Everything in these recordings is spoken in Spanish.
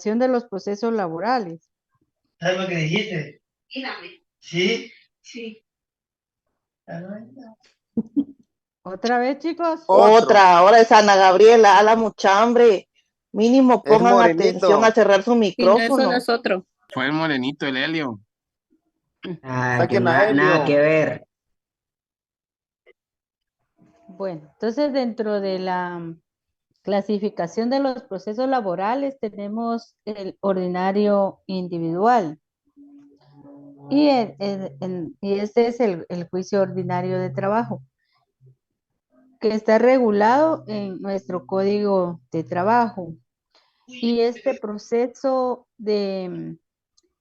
clasificación de los procesos laborales. ¿Sabes lo que dijiste? ¿Sí? Sí. ¿Otra vez, chicos? Otro. Otra, ahora es Ana Gabriela, a la mucha hambre. Mínimo Es pongan atención morenito. al cerrar su Y no, eso no micrófono. es otro. Fue el morenito, el Helio. Ah, que Saquen a nada que Helio. ver. Bueno, entonces dentro de la clasificación de los procesos laborales tenemos el ordinario individual y este es el juicio ordinario de trabajo que está regulado en nuestro código de trabajo. Y este proceso de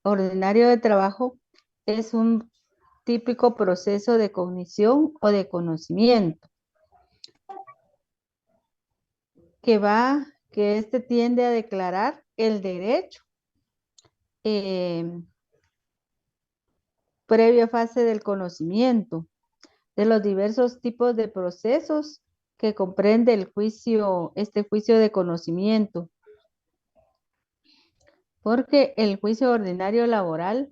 ordinario de trabajo es un típico proceso de cognición o de conocimiento que este tiende a declarar el derecho previa fase del conocimiento de los diversos tipos de procesos que comprende este juicio de conocimiento, porque el juicio ordinario laboral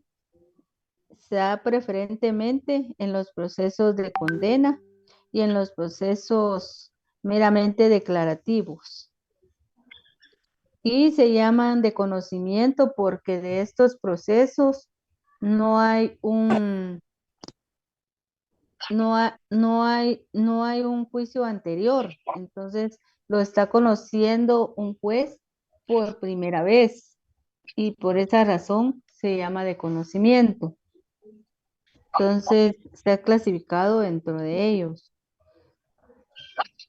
se da preferentemente en los procesos de condena y en los procesos meramente declarativos. Y se llaman de conocimiento porque de estos procesos no hay un juicio anterior. Entonces lo está conociendo un juez por primera vez y por esa razón se llama de conocimiento. Entonces se ha clasificado dentro de ellos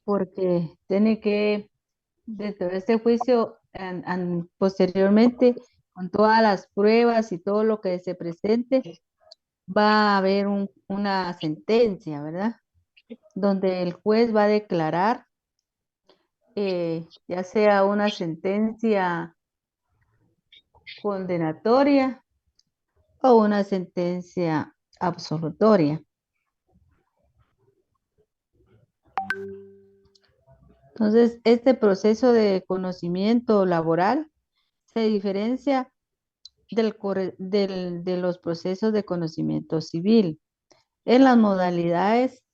porque tiene que, dentro de este juicio, posteriormente, con todas las pruebas y todo lo que se presente, va a haber una sentencia, ¿verdad? Donde el juez va a declarar, ya sea una sentencia condenatoria o una sentencia absolutoria. Entonces, este proceso de conocimiento laboral se diferencia de los procesos de conocimiento civil en las modalidades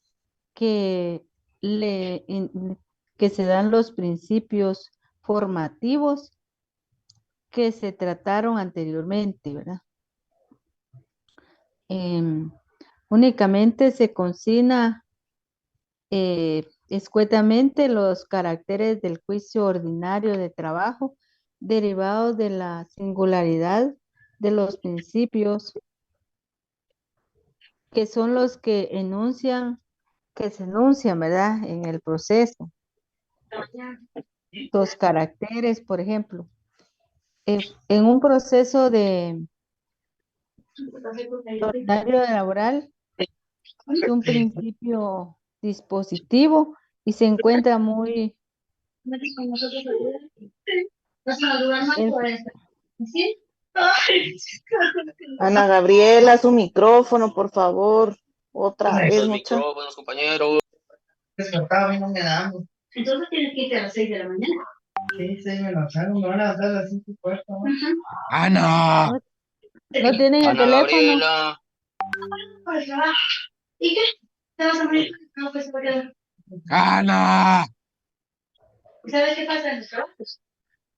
que, que se dan los principios formativos que se trataron anteriormente, ¿verdad? Únicamente se consigna escuetamente los caracteres del juicio ordinario de trabajo derivados de la singularidad de los principios que son los que se enuncian, ¿verdad? En el proceso. Los caracteres, por ejemplo, en un proceso de ordinario laboral es un principio dispositivo y se encuentra muy Ana Gabriela, su micrófono, por favor. Otra vez, Los mucha. micrófonos, compañeros. Despertaba, a mí no me da. Entonces tienes que irte a las 6 de la mañana. Sí, sí, me lanzaron, me van a dar las 5 puertas. ¡Ana! no tienen el Ana teléfono. Gabriela. Para el trabajo. ¿Y qué? ¿Te vas a morir? No, pues se va a quedar. ¡Ana! ¿Sabes qué pasa en los trabajos?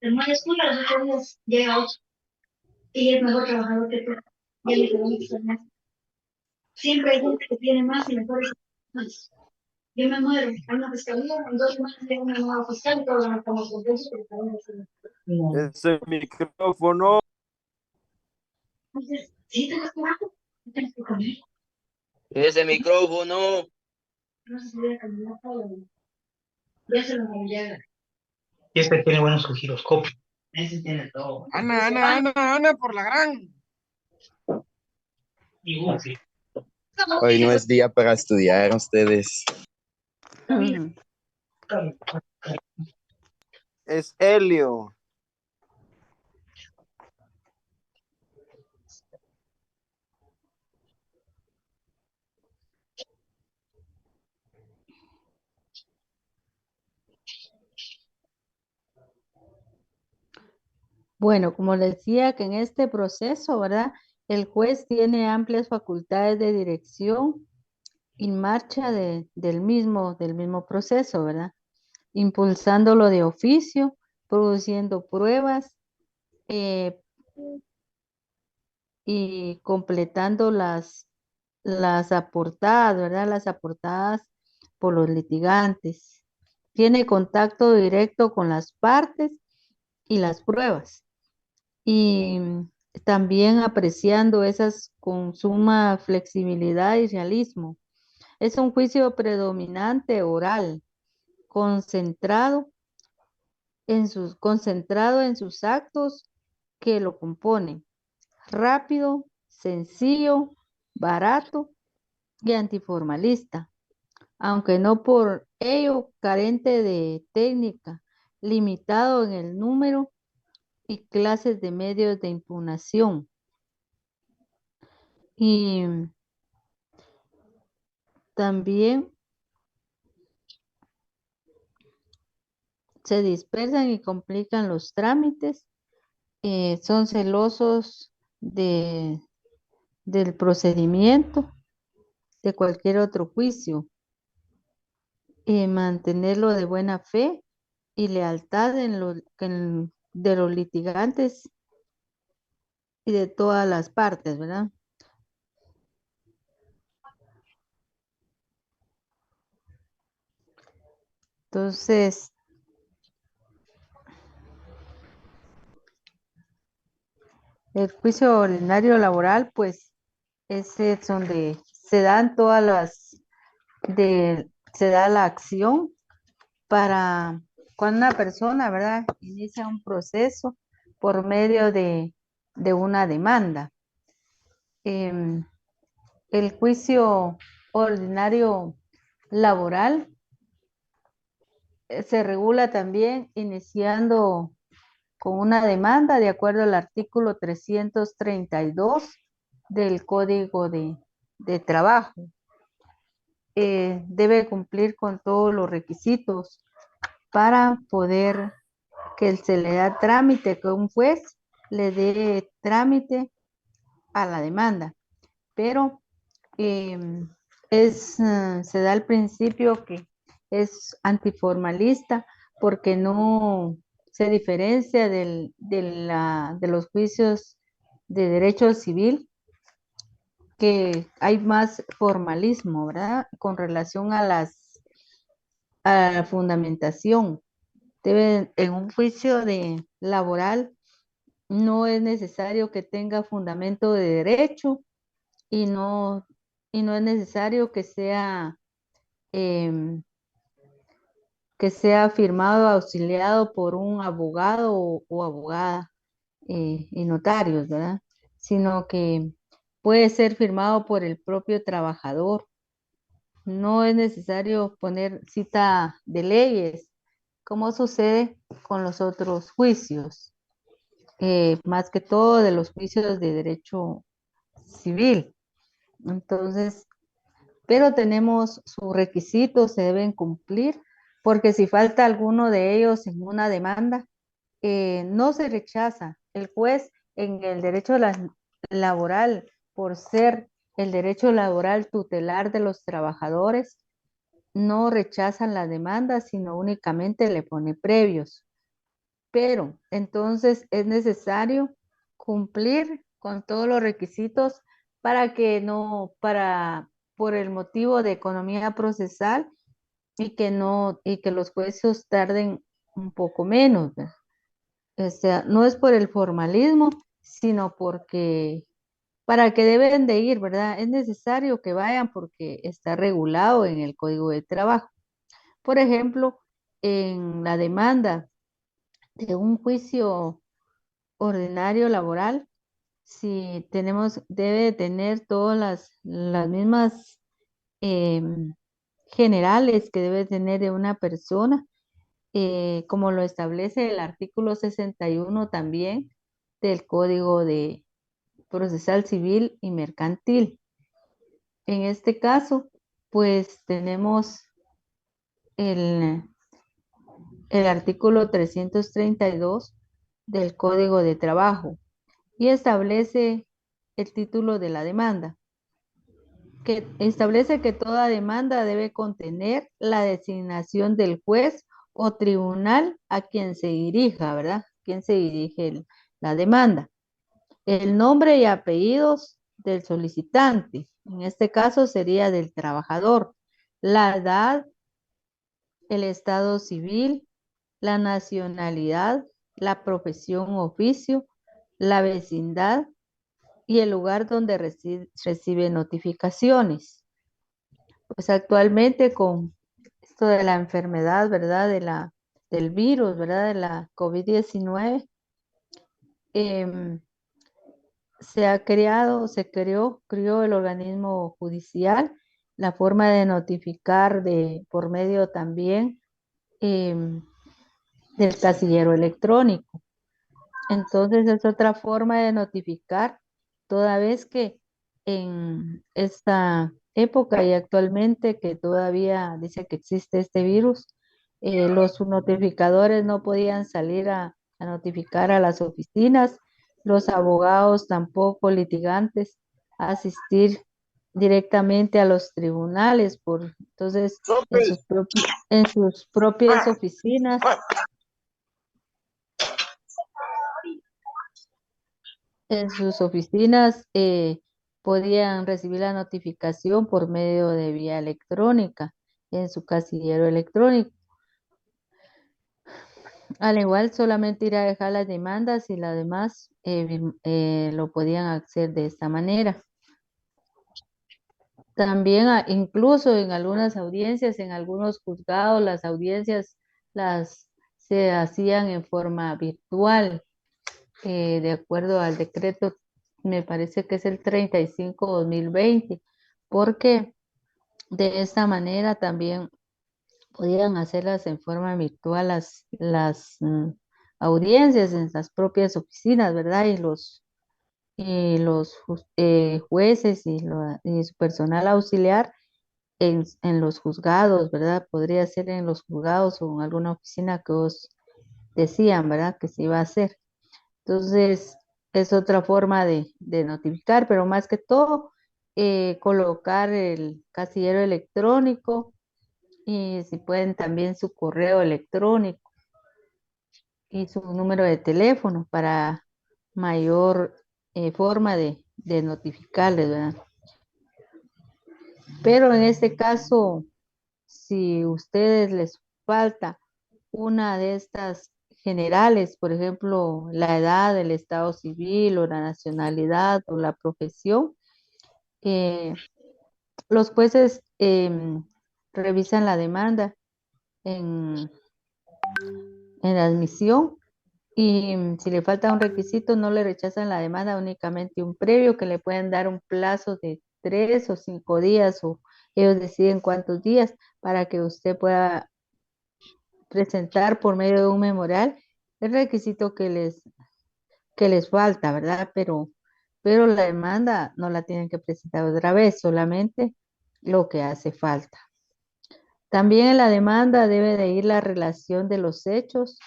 El más escuela a los 8 días llega a 8 y es mejor trabajador que tú. Ya le quedó mucho más. Siempre hay gente que tiene más y mejores más. Yo me muero, hay una fiscalía, en 2 semanas tengo una nueva fiscal y todos estamos contentos porque estamos haciendo. Ese micrófono. Entonces, si te das trabajo, tienes que comer. Ese micrófono. No se hubiera caminado todo. Ya se lo cambiaron. Y este tiene buenos giroscopios. Ese tiene todo. ¡Ana, Ana, Ana, Ana, por la gran! Y sí. Hoy no es día para estudiar ustedes. Ujú. Es Helio. Bueno, como les decía que en este proceso, ¿verdad? El juez tiene amplias facultades de dirección y marcha del mismo proceso, ¿verdad? Impulsándolo de oficio, produciendo pruebas eh, y completando las aportadas, ¿verdad? Las aportadas por los litigantes. Tiene contacto directo con las partes y las pruebas. Y también apreciando esas con suma flexibilidad y realismo. Es un juicio predominante oral, concentrado en sus actos que lo componen. Rápido, sencillo, barato y antiformalista, aunque no por ello carente de técnica, limitado en el número y clases de medios de impugnación. Y también se dispersan y complican los trámites, son celosos del procedimiento de cualquier otro juicio, mantenerlo de buena fe y lealtad de los litigantes y de todas las partes, ¿verdad? Entonces, el juicio ordinario laboral, pues, ese es donde se dan se da la acción para cuando una persona, ¿verdad?, inicia un proceso por medio de una demanda. Em, el juicio ordinario laboral se regula también iniciando con una demanda de acuerdo al artículo 332 del Código de Trabajo. Debe cumplir con todos los requisitos para poder que se le da trámite, que un juez le dé trámite a la demanda. Pero se da el principio que es antiformalista porque no se diferencia de los juicios de derecho civil, que hay más formalismo, ¿verdad? Con relación a la fundamentación. En un juicio laboral no es necesario que tenga fundamento de derecho y no es necesario que sea firmado, auxiliado por un abogado o abogada y notarios, ¿verdad? Sino que puede ser firmado por el propio trabajador. No es necesario poner cita de leyes, como sucede con los otros juicios, más que todo de los juicios de derecho civil. Entonces, pero tenemos sus requisitos, se deben cumplir, porque si falta alguno de ellos en una demanda, no se rechaza. El juez en el derecho laboral, por ser el derecho laboral tutelar de los trabajadores, no rechazan la demanda, sino únicamente le pone previos. Pero entonces es necesario cumplir con todos los requisitos para que no, por el motivo de economía procesal y que los juicios tarden un poco menos, ¿verdad? O sea, no es por el formalismo, sino porque para que deben de ir, ¿verdad? Es necesario que vayan porque está regulado en el Código de Trabajo. Por ejemplo, en la demanda de un juicio ordinario laboral, si debe tener todas las mismas generales que debe tener de una persona, como lo establece el artículo 61 también del Código de Procesal Civil y Mercantil. En este caso, pues tenemos el artículo 332 del Código de Trabajo y establece el título de la demanda, que establece que toda demanda debe contener la designación del juez o tribunal a quien se dirija, ¿verdad? Quien se dirige la demanda. El nombre y apellidos del solicitante, en este caso sería del trabajador, la edad, el estado civil, la nacionalidad, la profesión o oficio, la vecindad y el lugar donde recibe notificaciones. Pues actualmente con esto de la enfermedad, ¿verdad? Del virus, ¿verdad? De la COVID-19, creó el organismo judicial, la forma de notificar por medio también del casillero electrónico. Entonces es otra forma de notificar, toda vez que en esta época y actualmente que todavía dice que existe este virus, los notificadores no podían salir a notificar a las oficinas, los abogados tampoco, litigantes, a asistir directamente a los tribunales, entonces en sus propias oficinas. En sus oficinas podían recibir la notificación por medio de vía electrónica en su casillero electrónico. Al igual, solamente ir a dejar las demandas y las demás lo podían hacer de esta manera. También, incluso en algunas audiencias, en algunos juzgados, las audiencias se hacían en forma virtual. De acuerdo al decreto, me parece que es el 35/2020, porque de esta manera también podían hacerlas en forma virtual las audiencias en las propias oficinas, ¿verdad? Y los jueces y su personal auxiliar en los juzgados, ¿verdad? Podría ser en los juzgados o en alguna oficina que os decían, ¿verdad? Que se iba a hacer. Entonces, es otra forma de notificar, pero más que todo, colocar el casillero electrónico y si pueden también su correo electrónico y su número de teléfono para mayor forma de notificarles, ¿verdad? Pero en este caso, si ustedes les falta una de estas generales, por ejemplo, la edad, el estado civil o la nacionalidad o la profesión, los jueces revisan la demanda en la admisión y si le falta un requisito no le rechazan la demanda, únicamente un previo que le pueden dar un plazo de 3 o 5 días o ellos deciden cuántos días para que usted pueda presentar por medio de un memorial el requisito que les falta, ¿verdad? Pero la demanda no la tienen que presentar otra vez, solamente lo que hace falta. También en la demanda debe de ir la relación de los hechos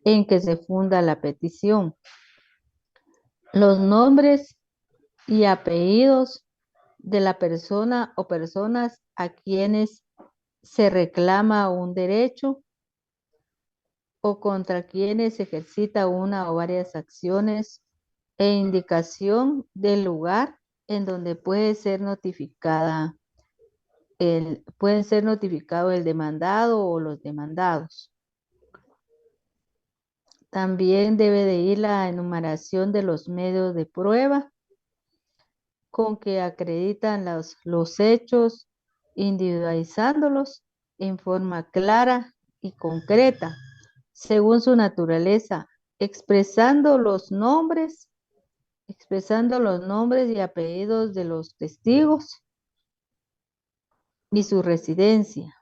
en que se funda la petición. Los nombres y apellidos de la persona o personas a quienes se reclama un derecho o contra quienes se ejercita una o varias acciones e indicación del lugar en donde puede ser notificado el demandado o los demandados. También debe de ir la enumeración de los medios de prueba con que acreditan los hechos, individualizándolos en forma clara y concreta, según su naturaleza, expresando los nombres y apellidos de los testigos y su residencia,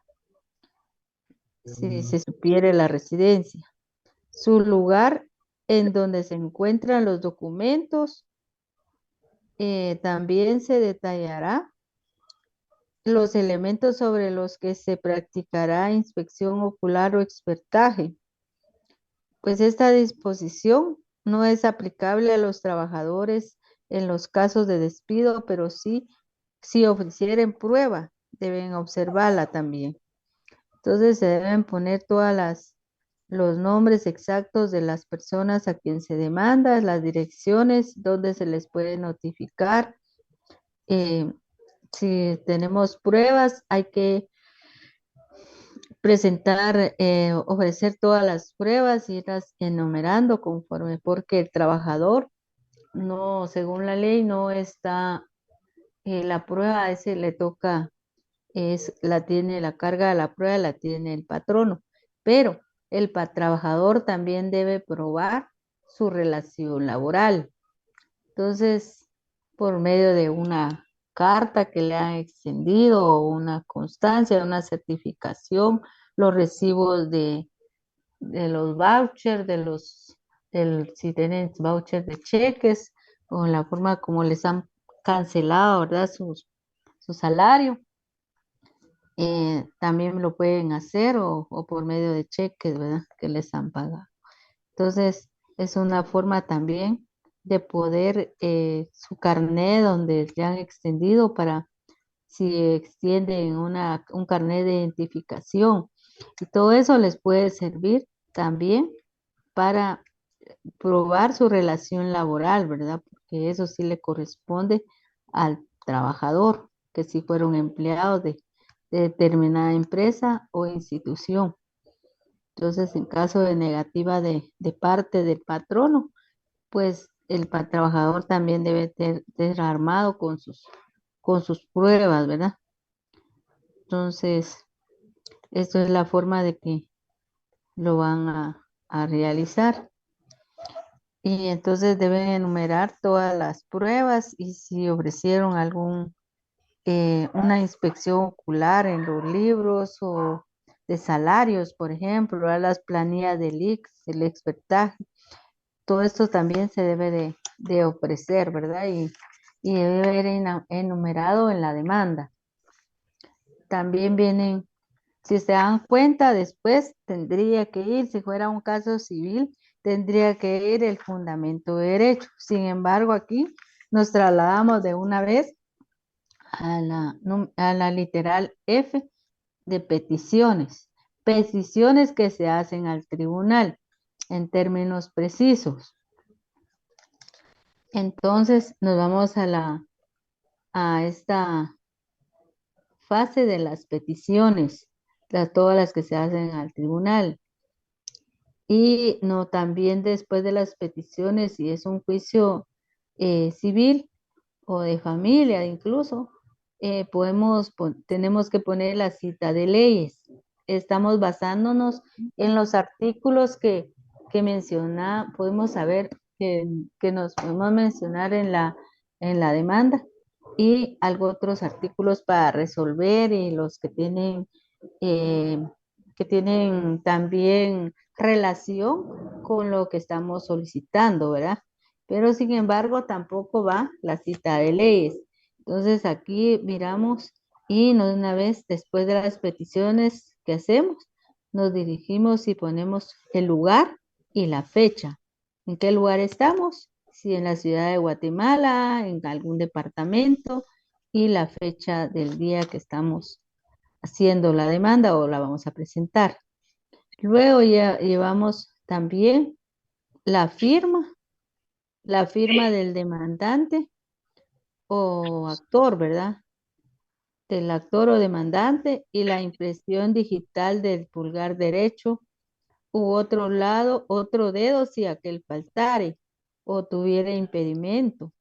si se supiere la residencia, su lugar en donde se encuentran los documentos. También se detallará los elementos sobre los que se practicará inspección ocular o expertaje, Pues esta disposición no es aplicable a los trabajadores en los casos de despido, pero sí, si ofrecieren prueba, deben observarla también. Entonces se deben poner los nombres exactos de las personas a quien se demanda, las direcciones donde se les puede notificar. Si tenemos pruebas, hay que presentar, ofrecer todas las pruebas y irlas enumerando conforme, porque el trabajador no, según la ley, no está, la prueba a ese le toca, la carga de la prueba la tiene el patrono, pero el trabajador también debe probar su relación laboral. Entonces, por medio de una carta que le han extendido o una constancia, una certificación, los recibos de los vouchers, si tienen vouchers de cheques o la forma como les han cancelado, ¿verdad? Su salario. También lo pueden hacer o por medio de cheques, ¿verdad? Que les han pagado. Entonces, es una forma también de poder, su carnet donde le han extendido para si extienden un carnet de identificación. Y todo eso les puede servir también para probar su relación laboral, ¿verdad? Porque eso sí le corresponde al trabajador, que si fueron empleados de determinada empresa o institución. Entonces, en caso de negativa de parte del patrono, pues el trabajador también debe ser armado con sus pruebas, ¿verdad? Entonces, esto es la forma de que lo van a realizar. Y entonces deben enumerar todas las pruebas y si ofrecieron una inspección ocular en los libros o de salarios, por ejemplo, ¿verdad? Las planillas del IX, el expertaje, todo esto también se debe de ofrecer, ¿verdad? Y debe haber enumerado en la demanda. También vienen, si se dan cuenta, después tendría que ir, si fuera un caso civil, tendría que ir el fundamento de derecho. Sin embargo, aquí nos trasladamos de una vez a la literal F de peticiones. Peticiones que se hacen al tribunal en términos precisos. Entonces nos vamos a esta fase de las peticiones, todas las que se hacen al tribunal. Y no, también después de las peticiones, si es un juicio civil o de familia incluso, tenemos que poner la cita de leyes. Estamos basándonos en los artículos que podemos saber que nos podemos mencionar en la demanda y algo otros artículos para resolver y los eh, que tienen también relación con lo que estamos solicitando, ¿verdad? Pero sin embargo tampoco va la cita de leyes. Entonces aquí miramos y una vez después de las peticiones que hacemos, nos dirigimos y ponemos el lugar y la fecha. ¿En qué lugar estamos? Si en la ciudad de Guatemala, en algún departamento y la fecha del día que estamos haciendo la demanda o la vamos a presentar. Luego ya llevamos también la firma del demandante o actor, ¿verdad? Del actor o demandante y la impresión digital del pulgar derecho u otro dedo si aquel faltare o tuviera impedimento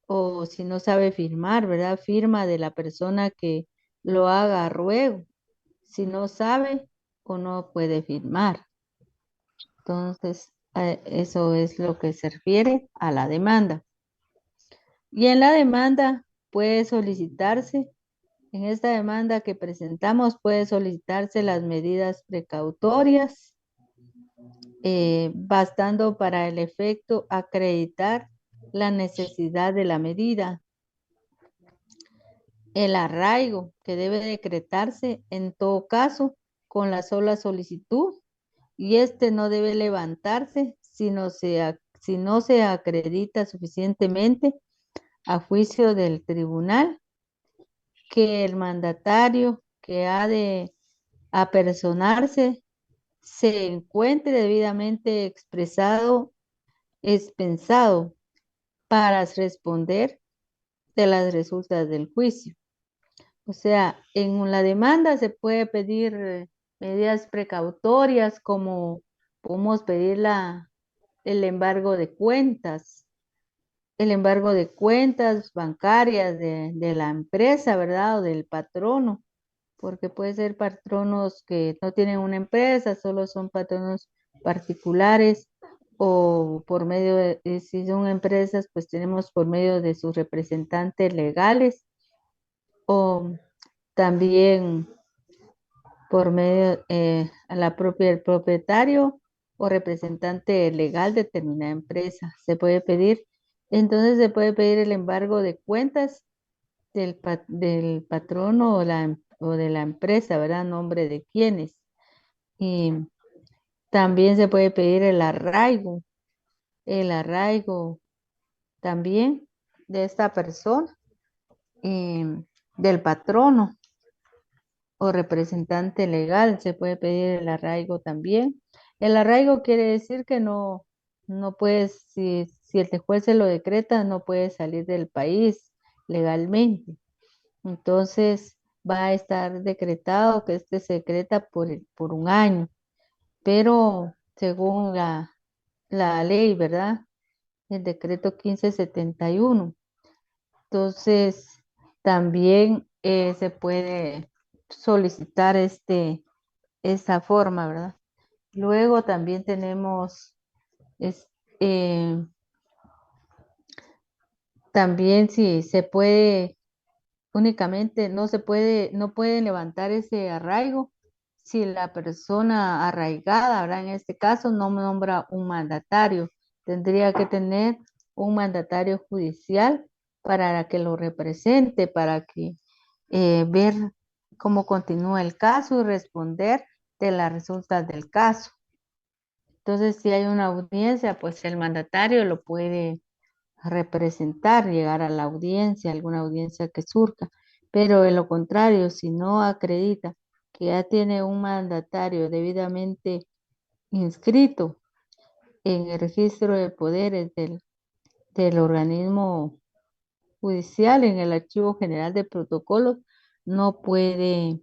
o si no sabe firmar, ¿verdad? Firma de la persona que lo haga a ruego, si no sabe o no puede firmar. Entonces, eso es lo que se refiere a la demanda. Y en la demanda puede solicitarse, en esta demanda que presentamos, puede solicitarse las medidas precautorias, bastando para el efecto acreditar la necesidad de la medida. El arraigo que debe decretarse en todo caso con la sola solicitud y este no debe levantarse si no se acredita suficientemente a juicio del tribunal que el mandatario que ha de apersonarse se encuentre debidamente expensado para responder de las resultas del juicio. O sea, en la demanda se puede pedir medidas precautorias como podemos pedir el embargo de cuentas, bancarias de la empresa, ¿verdad? O del patrono, porque puede ser patronos que no tienen una empresa, solo son patronos particulares o por medio si son empresas, pues tenemos por medio de sus representantes legales o también por medio el propietario o representante legal de determinada empresa. Entonces se puede pedir el embargo de cuentas del patrono o de la empresa, ¿verdad? Nombre de quiénes. Y también se puede pedir el arraigo también de esta persona, del patrono o representante legal, se puede pedir el arraigo también. El arraigo quiere decir que no puedes, si el juez se lo decreta, no puede salir del país legalmente. Entonces va a estar decretado que se decreta por un año, pero según la ley, ¿verdad? El decreto 1571. Entonces, también se puede solicitar esa forma, ¿verdad? Luego también tenemos, es- eh, también si se puede, únicamente no puede levantar ese arraigo si la persona arraigada, ¿verdad? En este caso no nombra un mandatario, tendría que tener un mandatario judicial para que lo represente, para que ver cómo continúa el caso y responder de las resultas del caso. Entonces, si hay una audiencia, pues el mandatario lo puede representar, llegar a la audiencia, alguna audiencia que surja. Pero de lo contrario, si no acredita que ya tiene un mandatario debidamente inscrito en el registro de poderes del organismo judicial, en el Archivo General de Protocolos, no puede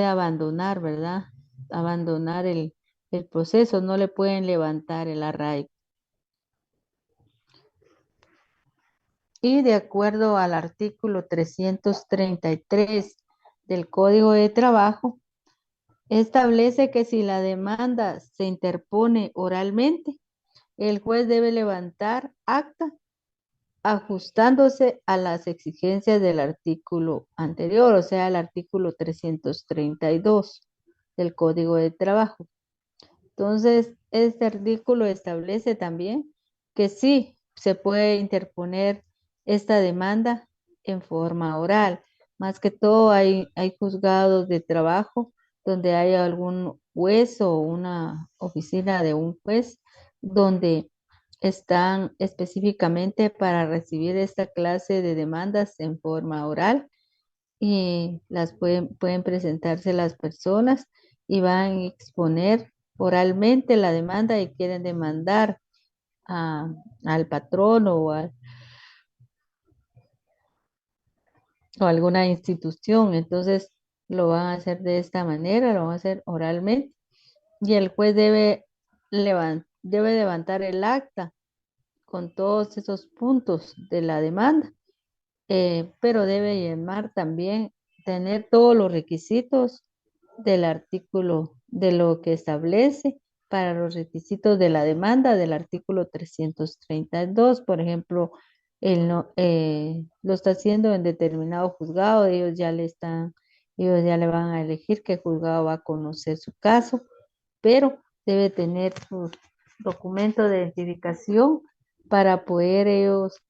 abandonar, ¿verdad? Abandonar el proceso, no le pueden levantar el arraigo. Y de acuerdo al artículo 333 del Código de Trabajo, establece que si la demanda se interpone oralmente, el juez debe levantar acta ajustándose a las exigencias del artículo anterior, o sea, el artículo 332 del Código de Trabajo. Entonces, este artículo establece también que sí se puede interponer esta demanda en forma oral. Más que todo hay juzgados de trabajo donde hay algún juez o una oficina de un juez donde están específicamente para recibir esta clase de demandas en forma oral y pueden presentarse las personas y van a exponer oralmente la demanda y quieren demandar al patrón o alguna institución. Entonces lo van a hacer de esta manera, lo van a hacer oralmente y el juez debe levantar el acta con todos esos puntos de la demanda, pero debe llamar también, tener todos los requisitos del artículo, de lo que establece para los requisitos de la demanda del artículo 332. Por ejemplo, lo está haciendo en determinado juzgado, ellos ya le van a elegir qué juzgado va a conocer su caso, pero debe tener sus documentos de identificación para poder ellos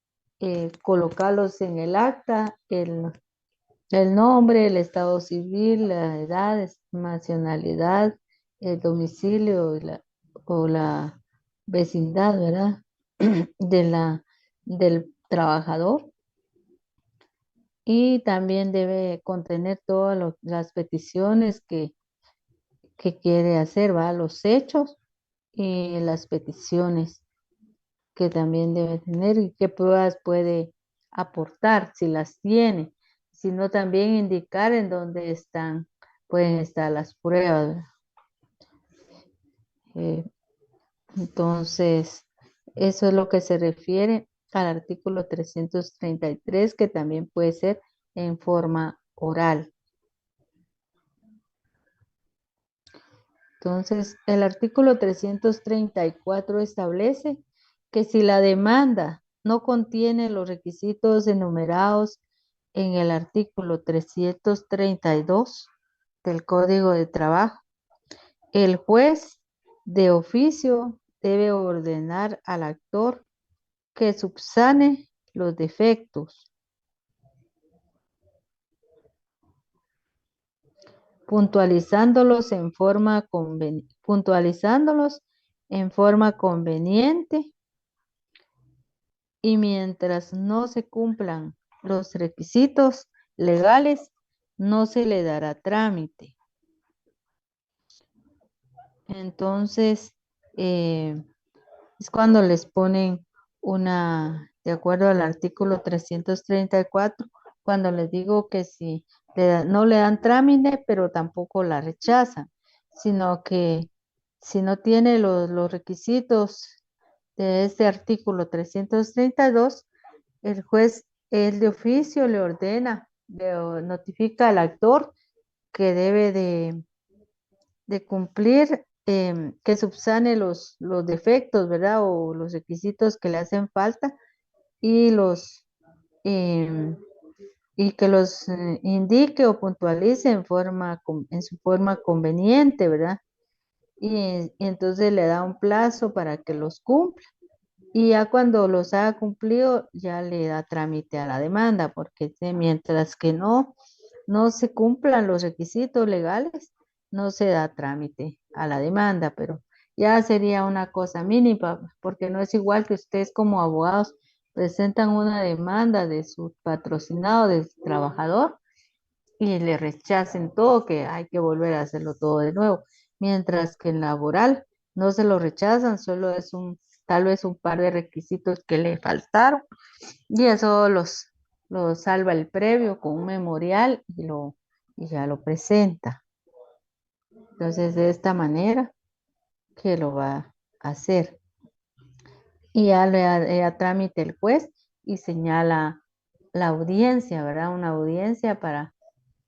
colocarlos en el acta, el nombre, el estado civil, la edad, nacionalidad el domicilio o la vecindad, ¿verdad? Del trabajador. Y también debe contener todas las peticiones que quiere hacer, ¿va? Los hechos y las peticiones que también debe tener y qué pruebas puede aportar, si las tiene, sino también indicar en dónde pueden estar las pruebas, ¿verdad? Entonces, eso es lo que se refiere al artículo 333, que también puede ser en forma oral. Entonces, el artículo 334 establece que si la demanda no contiene los requisitos enumerados en el artículo 332 del Código de Trabajo, el juez de oficio debe ordenar al actor que subsane los defectos, puntualizándolos en forma conveniente, y mientras no se cumplan los requisitos legales, no se le dará trámite. Entonces, es cuando les ponen de acuerdo al artículo 334, cuando les digo que si no le dan trámite, pero tampoco la rechazan, sino que si no tiene los requisitos de este artículo 332, el juez, el de oficio le ordena, le notifica al actor que debe de cumplir, que subsane los defectos, ¿verdad? O los requisitos que le hacen falta y y que los indique o puntualice en su forma conveniente, ¿verdad? Y entonces le da un plazo para que los cumpla. Y ya cuando los haya cumplido, ya le da trámite a la demanda, porque mientras que no se cumplan los requisitos legales, no se da trámite a la demanda, pero ya sería una cosa mínima, porque no es igual que ustedes como abogados presentan una demanda de su patrocinado, del trabajador, y le rechacen todo, que hay que volver a hacerlo todo de nuevo, mientras que en laboral no se lo rechazan, solo es tal vez un par de requisitos que le faltaron, y eso lo salva el previo con un memorial y ya lo presenta. Entonces, de esta manera que lo va a hacer. Y ya le da trámite el juez y señala la audiencia, ¿verdad? Una audiencia para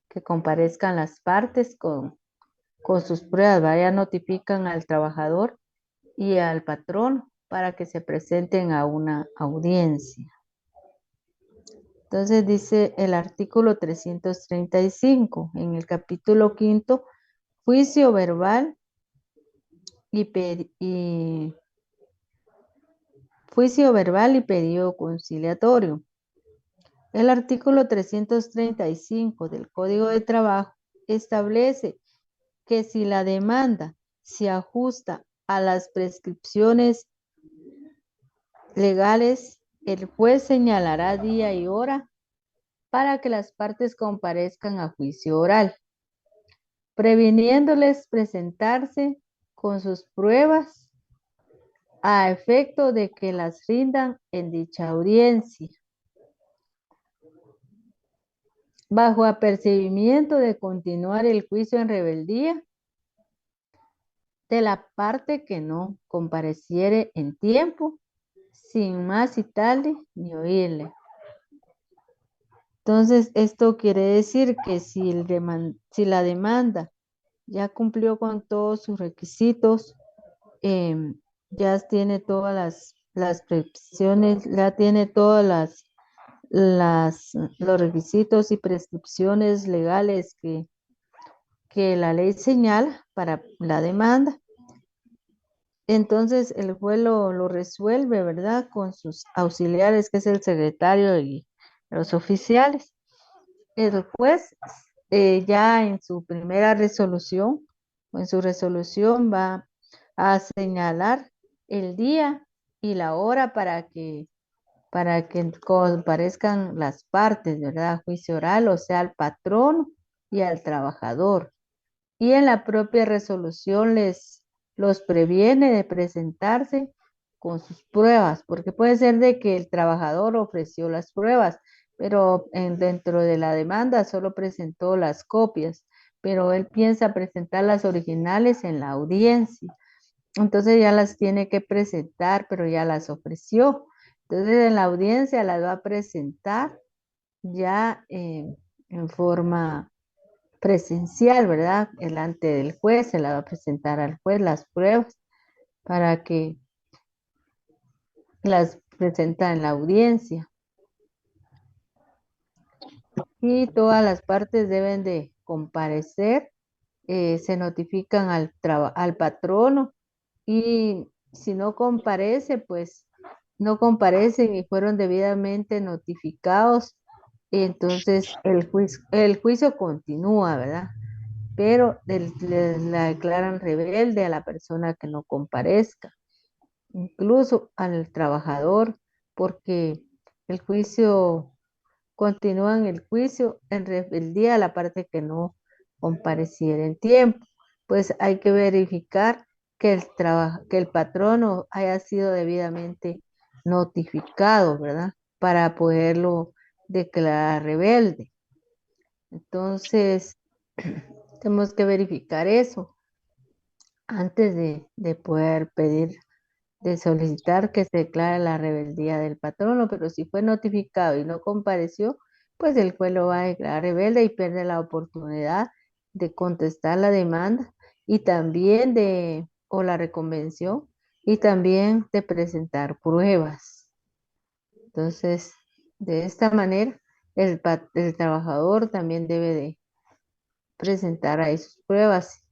que comparezcan las partes con sus pruebas, ¿verdad? Ya notifican al trabajador y al patrón para que se presenten a una audiencia. Entonces dice el artículo 335 en el capítulo 5, juicio verbal juicio verbal y pedido conciliatorio. El artículo 335 del Código de Trabajo establece que si la demanda se ajusta a las prescripciones legales, el juez señalará día y hora para que las partes comparezcan a juicio oral, previniéndoles presentarse con sus pruebas a efecto de que las rindan en dicha audiencia, bajo apercibimiento de continuar el juicio en rebeldía de la parte que no compareciere en tiempo, sin más citarle ni oírle. Entonces, esto quiere decir que si la demanda ya cumplió con todos sus requisitos, ya tiene todas las prescripciones, ya tiene todas los requisitos y prescripciones legales que la ley señala para la demanda. Entonces el juez lo resuelve, ¿verdad? Con sus auxiliares, que es el secretario y los oficiales. El juez ya en su primera resolución en su resolución va a señalar el día y la hora para que comparezcan las partes, ¿verdad? A juicio oral, o sea, al patrón y al trabajador. Y en la propia resolución los previene de presentarse con sus pruebas, porque puede ser de que el trabajador ofreció las pruebas, pero dentro de la demanda solo presentó las copias, pero él piensa presentar las originales en la audiencia. Entonces ya las tiene que presentar, pero ya las ofreció. Entonces en la audiencia las va a presentar ya en forma presencial, ¿verdad? Delante del juez, se la va a presentar al juez las pruebas para que las presenta en la audiencia. Y todas las partes deben de comparecer, se notifican al patrono y si no comparece, pues no comparecen y fueron debidamente notificados, entonces el juicio continúa, ¿verdad? Pero la declaran rebelde a la persona que no comparezca, incluso al trabajador, porque el juicio continúa en el juicio en rebeldía a la parte que no compareciera en tiempo. Pues hay que verificar que que el patrono haya sido debidamente notificado, ¿verdad? Para poderlo declarar rebelde. Entonces, tenemos que verificar eso antes de poder pedir, de solicitar que se declare la rebeldía del patrono, pero si fue notificado y no compareció, pues el juez lo va a declarar rebelde y pierde la oportunidad de contestar la demanda y también o la reconvención y también de presentar pruebas. Entonces, de esta manera, el trabajador también debe de presentar ahí sus pruebas.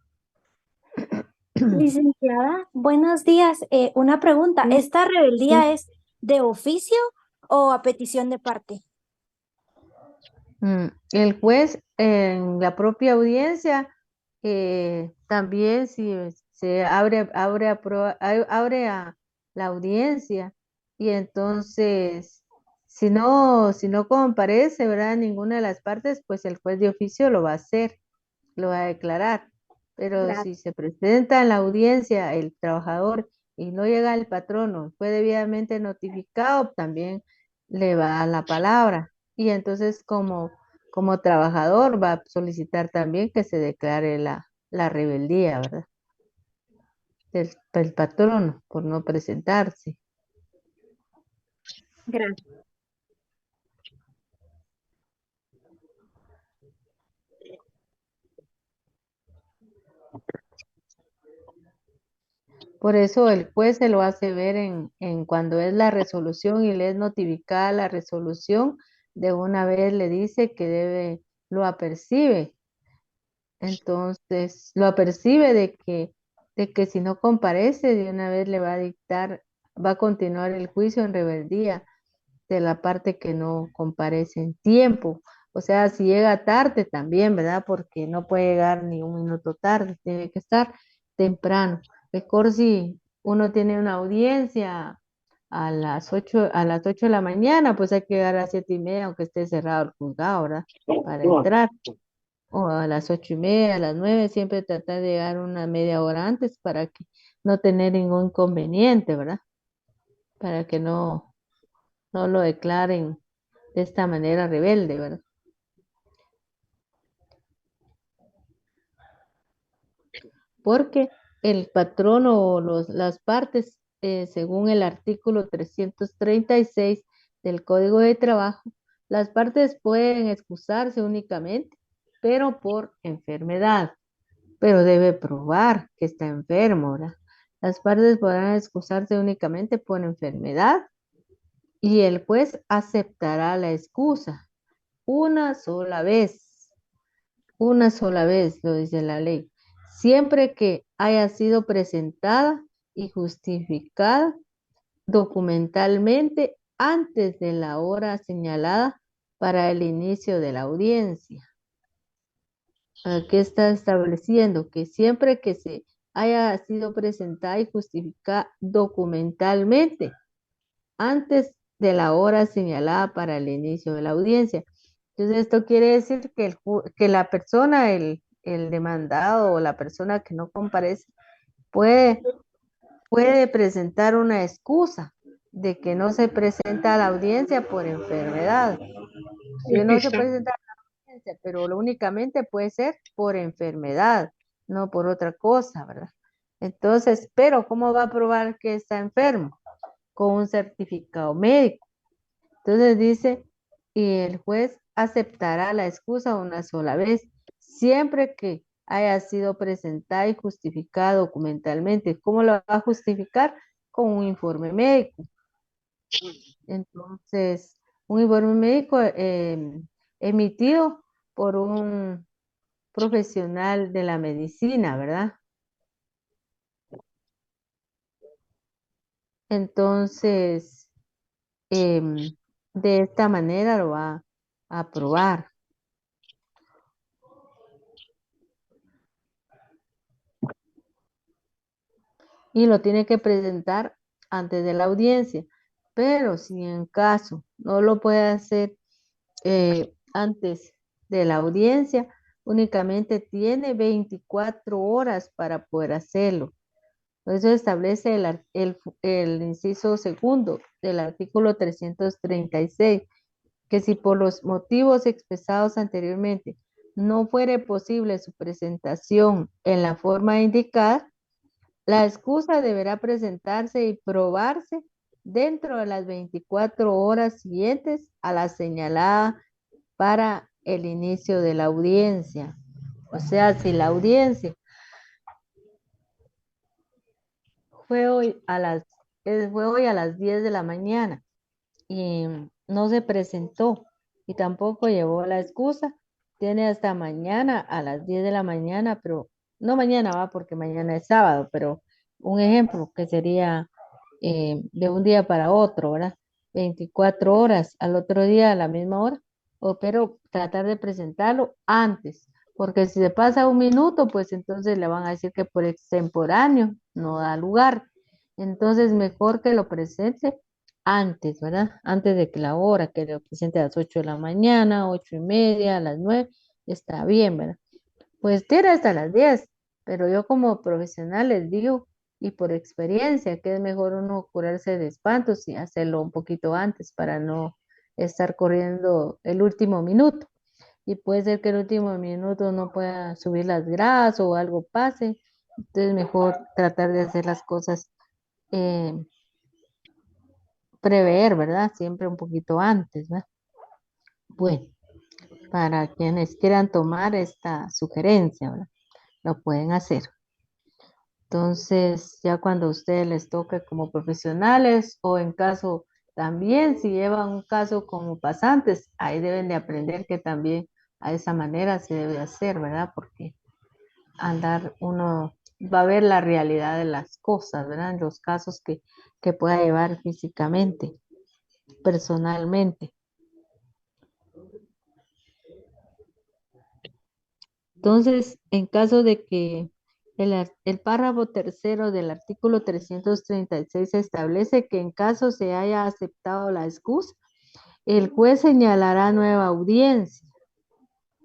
Licenciada, buenos días. Una pregunta, Sí, ¿esta sí. rebeldía es de oficio o a petición de parte? El juez en la propia audiencia también si se abre a la audiencia y entonces si no comparece, ¿verdad? Ninguna de las partes, pues el juez de oficio lo va a hacer, lo va a declarar. Pero si Gracias. se presenta en la audiencia el trabajador y no llega el patrono, fue debidamente notificado, también le va a la palabra. Y entonces como trabajador va a solicitar también que se declare la rebeldía, ¿verdad? Del patrono por no presentarse. Gracias. Por eso el juez se lo hace ver en cuando es la resolución y le es notificada la resolución, de una vez le dice que lo apercibe. Entonces, lo apercibe de que si no comparece, de una vez le va a dictar, va a continuar el juicio en rebeldía de la parte que no comparece en tiempo. O sea, si llega tarde también, ¿verdad? Porque no puede llegar ni un minuto tarde, tiene que estar temprano. Mejor si uno tiene una audiencia a las 8 de la mañana, pues hay que llegar a las 7:30, aunque esté cerrado el juzgado, ¿verdad? Para entrar. O a las 8:30, a las 9, siempre tratar de llegar una media hora antes para que no tener ningún inconveniente, ¿verdad? Para que no lo declaren de esta manera rebelde, ¿verdad? Porque el patrono o las partes, según el artículo 336 del Código de Trabajo, las partes pueden excusarse únicamente, pero por enfermedad, pero debe probar que está enfermo, ¿verdad? Las partes podrán excusarse únicamente por enfermedad y el juez aceptará la excusa una sola vez, lo dice la ley, siempre que haya sido presentada y justificada documentalmente antes de la hora señalada para el inicio de la audiencia. aquí está estableciendo que siempre que se haya sido presentada y justificada documentalmente antes de la hora señalada para el inicio de la audiencia. Entonces, esto quiere decir que, que la persona, el demandado o la persona que no comparece puede presentar una excusa de que no se presenta a la audiencia por enfermedad. Que no se presenta a la audiencia, pero únicamente puede ser por enfermedad, no por otra cosa, ¿verdad? Entonces, pero ¿cómo va a probar que está enfermo? Con un certificado médico. Entonces dice, y el juez aceptará la excusa una sola vez, siempre que haya sido presentada y justificada documentalmente. ¿Cómo lo va a justificar? Con un informe médico. Entonces, un informe médico emitido por un profesional de la medicina, ¿verdad? Entonces, de esta manera lo va a aprobar. Y lo tiene que presentar antes de la audiencia. Pero si en caso no lo puede hacer antes de la audiencia, únicamente tiene 24 horas para poder hacerlo. Eso establece el inciso segundo del artículo 336, que si por los motivos expresados anteriormente no fuere posible su presentación en la forma indicada, la excusa deberá presentarse y probarse dentro de las 24 horas siguientes a la señalada para el inicio de la audiencia. O sea, si la audiencia fue hoy fue hoy a las 10 de la mañana y no se presentó y tampoco llevó la excusa, tiene hasta mañana a las 10 de la mañana, pero no mañana va porque mañana es sábado, pero un ejemplo que sería de un día para otro, ¿verdad? 24 horas al otro día a la misma hora, pero tratar de presentarlo antes, porque si se pasa un minuto, pues entonces le van a decir que por extemporáneo no da lugar. Entonces, mejor que lo presente antes, ¿verdad? Antes de que la hora, que lo presente a las 8 de la mañana, 8:30, a las 9, está bien, ¿verdad? Pues tira hasta las 10, pero yo como profesional les digo, y por experiencia, que es mejor uno curarse de espantos y hacerlo un poquito antes para no estar corriendo el último minuto. Y puede ser que el último minuto no pueda subir las grasas o algo pase, entonces mejor tratar de hacer las cosas, eh, prever, ¿verdad? Siempre un poquito antes, ¿verdad? Bueno, para quienes quieran tomar esta sugerencia, ¿verdad? Lo pueden hacer. Entonces, ya cuando a ustedes les toque como profesionales o en caso también, si llevan un caso como pasantes, ahí deben de aprender que también a esa manera se debe hacer, ¿verdad? Porque andar uno va a ver la realidad de las cosas, ¿verdad? En los casos que pueda llevar físicamente, personalmente. Entonces, en caso de que el párrafo tercero del artículo 336 establece que en caso se haya aceptado la excusa, el juez señalará nueva audiencia,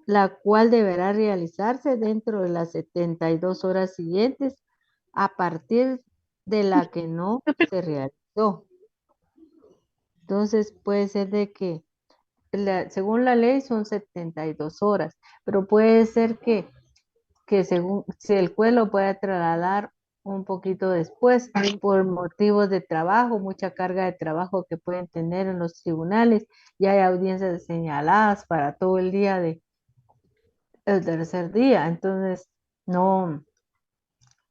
la cual deberá realizarse dentro de las 72 horas siguientes a partir de la que no se realizó. Entonces, puede ser de que, según la ley, son 72 horas, pero puede ser que según si el juez lo puede trasladar un poquito después por motivos de trabajo, mucha carga de trabajo que pueden tener en los tribunales, y hay audiencias señaladas para todo el día el tercer día, entonces no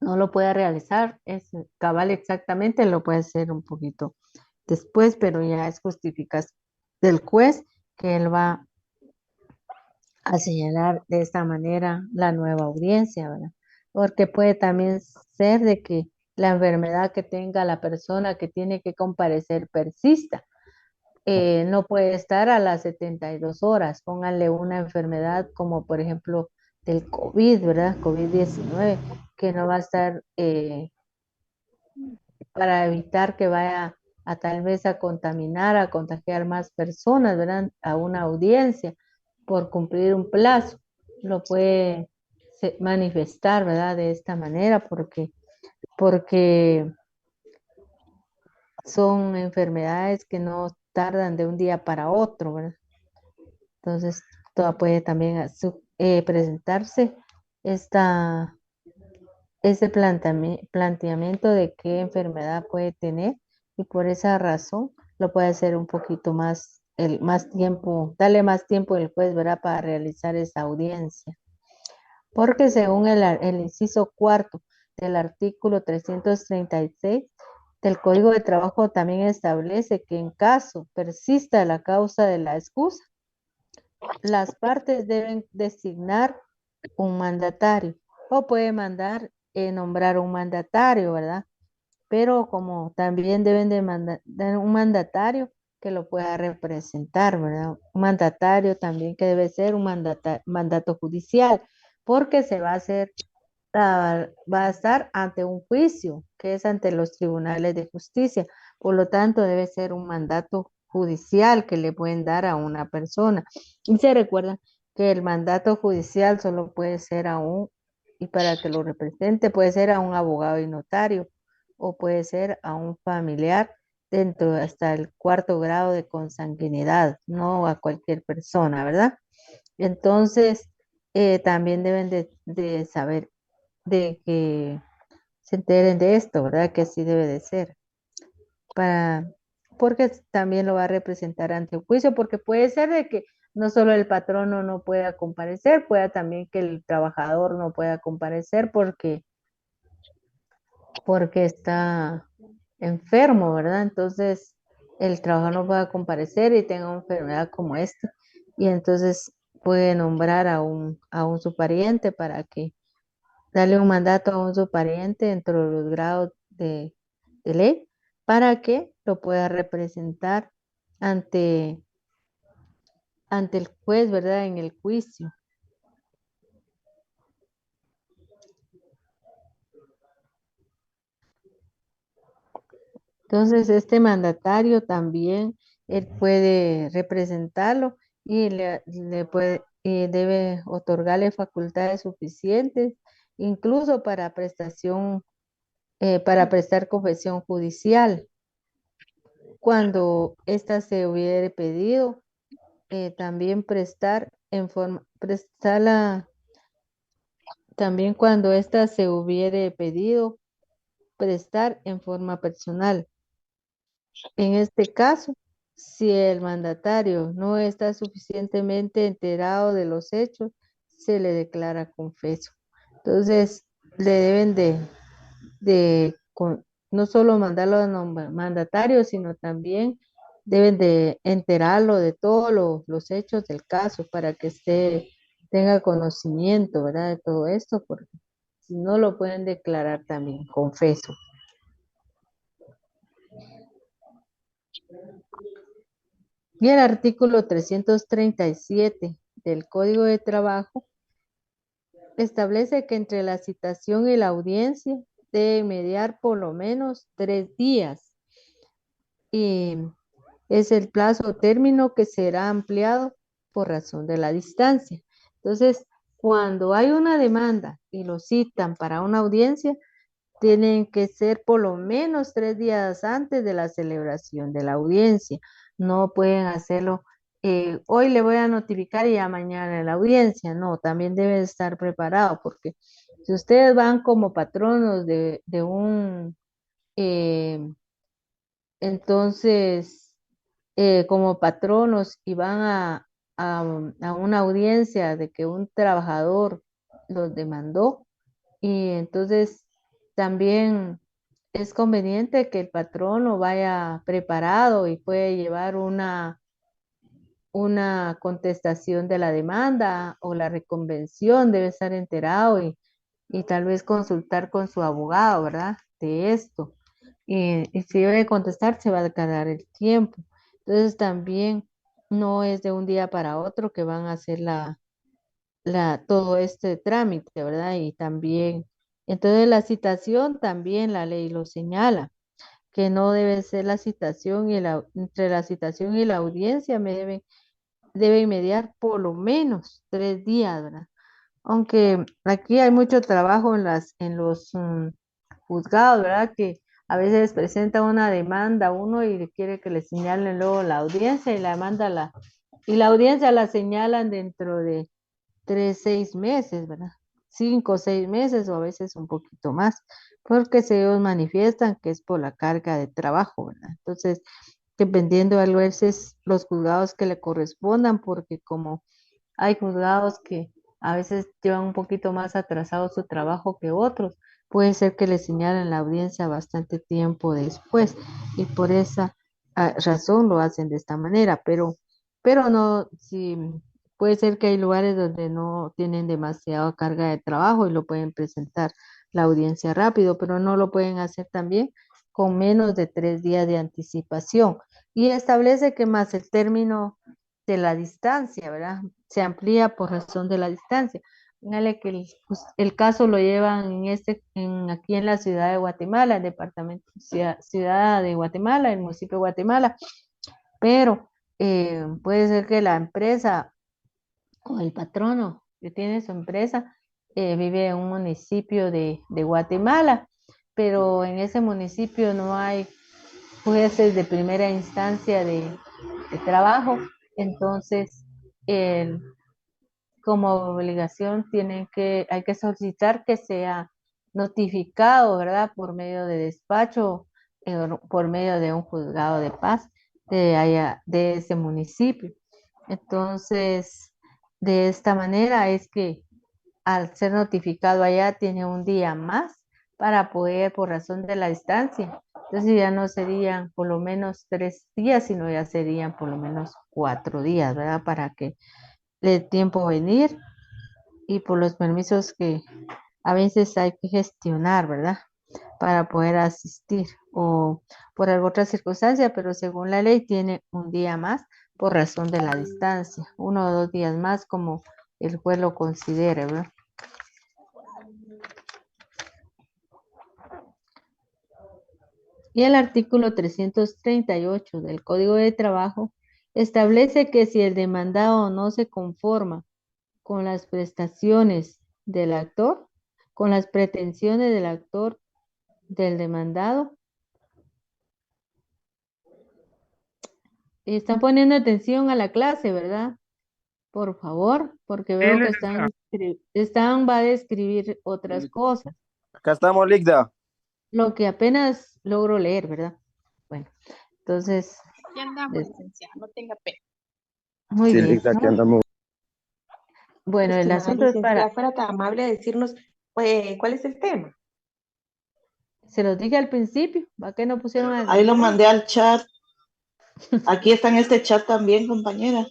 lo puede realizar, es cabal exactamente, lo puede hacer un poquito después, pero ya es justificación del juez que él va a señalar de esta manera la nueva audiencia, ¿verdad? Porque puede también ser de que la enfermedad que tenga la persona que tiene que comparecer persista. No puede estar a las 72 horas. Pónganle una enfermedad como, por ejemplo, del COVID, ¿verdad? COVID-19, que no va a estar para evitar que vaya a tal vez a contaminar, a contagiar más personas, ¿verdad? A una audiencia por cumplir un plazo. Lo puede manifestar, ¿verdad? De esta manera, porque son enfermedades que no tardan de un día para otro, ¿verdad? Entonces, toda puede también presentarse ese planteamiento de qué enfermedad puede tener y por esa razón lo puede hacer un poquito más tiempo, darle más tiempo el juez, ¿verdad? Para realizar esa audiencia. Porque según el inciso cuarto del artículo 336 del Código de Trabajo también establece que en caso persista la causa de la excusa, las partes deben designar un mandatario o puede nombrar un mandatario, ¿verdad? Pero como también deben de un mandatario que lo pueda representar, ¿verdad? Un mandatario también que debe ser un mandato judicial, porque va a estar ante un juicio, que es ante los tribunales de justicia. Por lo tanto, debe ser un mandato judicial que le pueden dar a una persona. Y se recuerda que el mandato judicial solo puede ser y para que lo represente, puede ser a un abogado y notario, o puede ser a un familiar dentro hasta el cuarto grado de consanguinidad, no a cualquier persona, ¿verdad? Entonces, también deben de saber de que se enteren de esto, ¿verdad? Que así debe de ser. Porque también lo va a representar ante un juicio, porque puede ser de que no solo el patrono no pueda comparecer, pueda también que el trabajador no pueda comparecer porque está enfermo, ¿verdad? Entonces, el trabajador no pueda comparecer y tenga una enfermedad como esta, y entonces puede nombrar a un su pariente para que darle un mandato a un su pariente dentro de los grados de ley para que lo pueda representar ante, ante el juez, ¿verdad? En el juicio. Entonces, este mandatario también, él puede representarlo y debe otorgarle facultades suficientes, incluso para prestar confesión judicial. Cuando ésta se hubiere pedido, también también cuando ésta se hubiere pedido, prestar en forma personal. En este caso, si el mandatario no está suficientemente enterado de los hechos, se le declara confeso. Entonces, le deben no solo mandarlo a mandatario, sino también deben de enterarlo de todos los hechos del caso para que tenga conocimiento, ¿verdad? De todo esto, porque si no lo pueden declarar también confeso. Y el artículo 337 del Código de Trabajo establece que entre la citación y la audiencia debe mediar por lo menos 3 días. Y es el plazo o término que será ampliado por razón de la distancia. Entonces, cuando hay una demanda y lo citan para una audiencia, tienen que ser por lo menos 3 días antes de la celebración de la audiencia. No pueden hacerlo, hoy le voy a notificar y ya mañana en la audiencia. No, también debe estar preparado porque si ustedes van como patronos de un, entonces, como patronos y van a una audiencia de que un trabajador los demandó, y entonces también es conveniente que el patrono vaya preparado y puede llevar una contestación de la demanda o la reconvención, debe estar enterado y tal vez consultar con su abogado, ¿verdad? De esto. Y si debe contestar, se va a quedar el tiempo. Entonces también no es de un día para otro que van a hacer todo este trámite, ¿verdad? Y también, entonces la citación también la ley lo señala, que no debe ser la citación y entre la citación y la audiencia debe mediar por lo menos 3 días, ¿verdad? Aunque aquí hay mucho trabajo en los juzgados, ¿verdad? Que a veces presenta una demanda a uno y le quiere que le señalen luego la audiencia y y la audiencia la señalan dentro de 3, 6 meses, ¿verdad? 5, 6 meses o a veces un poquito más, porque si ellos manifiestan que es por la carga de trabajo, ¿verdad? Entonces, dependiendo a veces los juzgados que le correspondan, porque como hay juzgados que a veces llevan un poquito más atrasado su trabajo que otros, puede ser que le señalen la audiencia bastante tiempo después y por esa razón lo hacen de esta manera, pero no, si puede ser que hay lugares donde no tienen demasiada carga de trabajo y lo pueden presentar la audiencia rápido, pero no lo pueden hacer también con menos de 3 días de anticipación. Y establece que más el término de la distancia, ¿verdad? Se amplía por razón de la distancia. Póngale que el caso lo llevan aquí en la ciudad de Guatemala, el departamento, ciudad de Guatemala, el municipio de Guatemala, pero puede ser que la empresa o el patrono que tiene su empresa vive en un municipio de Guatemala, pero en ese municipio no hay jueces de primera instancia de trabajo, entonces como obligación hay que solicitar que sea notificado, ¿verdad? Por medio de despacho, por medio de un juzgado de paz de ese municipio. Entonces, de esta manera es que al ser notificado allá tiene un día más para poder, por razón de la distancia. Entonces ya no serían por lo menos 3 días, sino ya serían por lo menos 4 días, ¿verdad? Para que le dé tiempo a venir y por los permisos que a veces hay que gestionar, ¿verdad? Para poder asistir o por alguna otra circunstancia, pero según la ley tiene un día más por razón de la distancia, 1 o 2 días más como el juez lo considere, ¿verdad? Y el artículo 338 del Código de Trabajo establece que si el demandado no se conforma con las prestaciones del actor, con las pretensiones del actor del demandado, están poniendo atención a la clase, ¿verdad? Por favor, porque Sí, veo que licenciada. va a describir otras cosas, Acá estamos, Ligda. lo que apenas logro leer, ¿verdad? Bueno, entonces, Ya andamos, licenciada, no tenga pena. muy Sí, bien, Liz, aquí ¿no? andamos. Bueno, el Estimada asunto es licenciada, fuera tan amable de decirnos cuál es el tema. se los dije al principio, ¿va que no pusieron Ahí lo atención? mandé al chat. Aquí está en este chat también, compañera.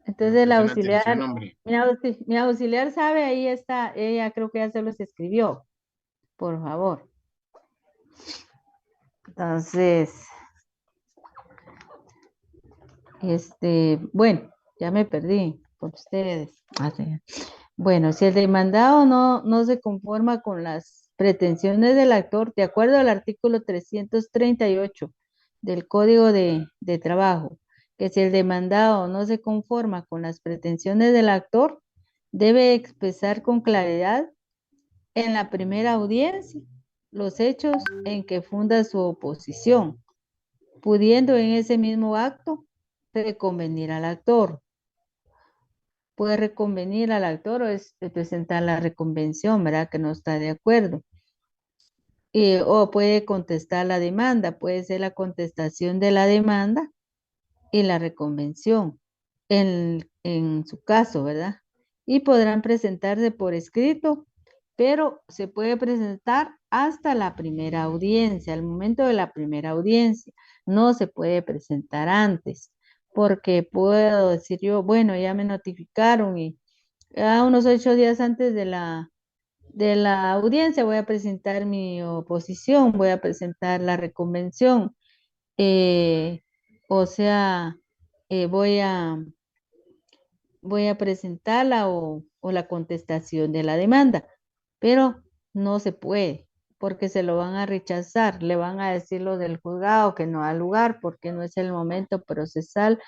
Entonces el Presten atención, auxiliar, hombre. mi auxiliar sabe, ahí está, ella creo que ya se los escribió, por favor. Entonces, bueno, ya me perdí por ustedes. Sí. Bueno, si el demandado no se conforma con las pretensiones del actor, de acuerdo al artículo 338 del Código de Trabajo, que si el demandado no se conforma con las pretensiones del actor, debe expresar con claridad en la primera audiencia los hechos en que funda su oposición, pudiendo en ese mismo acto reconvenir al actor. Puede reconvenir al actor o presentar la reconvención, ¿verdad? Que no está de acuerdo. O puede contestar la demanda, puede ser la contestación de la demanda y la reconvención en su caso, ¿verdad? Y podrán presentarse por escrito, pero se puede presentar hasta la primera audiencia, al momento de la primera audiencia. No se puede presentar antes, porque puedo decir yo, bueno, ya me notificaron y a unos 8 días antes de la audiencia voy a presentar mi oposición, voy a presentar la reconvención. O sea, voy a voy a presentarla o la contestación de la demanda, pero no se puede porque se lo van a rechazar, le van a decir lo del juzgado que no ha lugar porque no es el momento procesal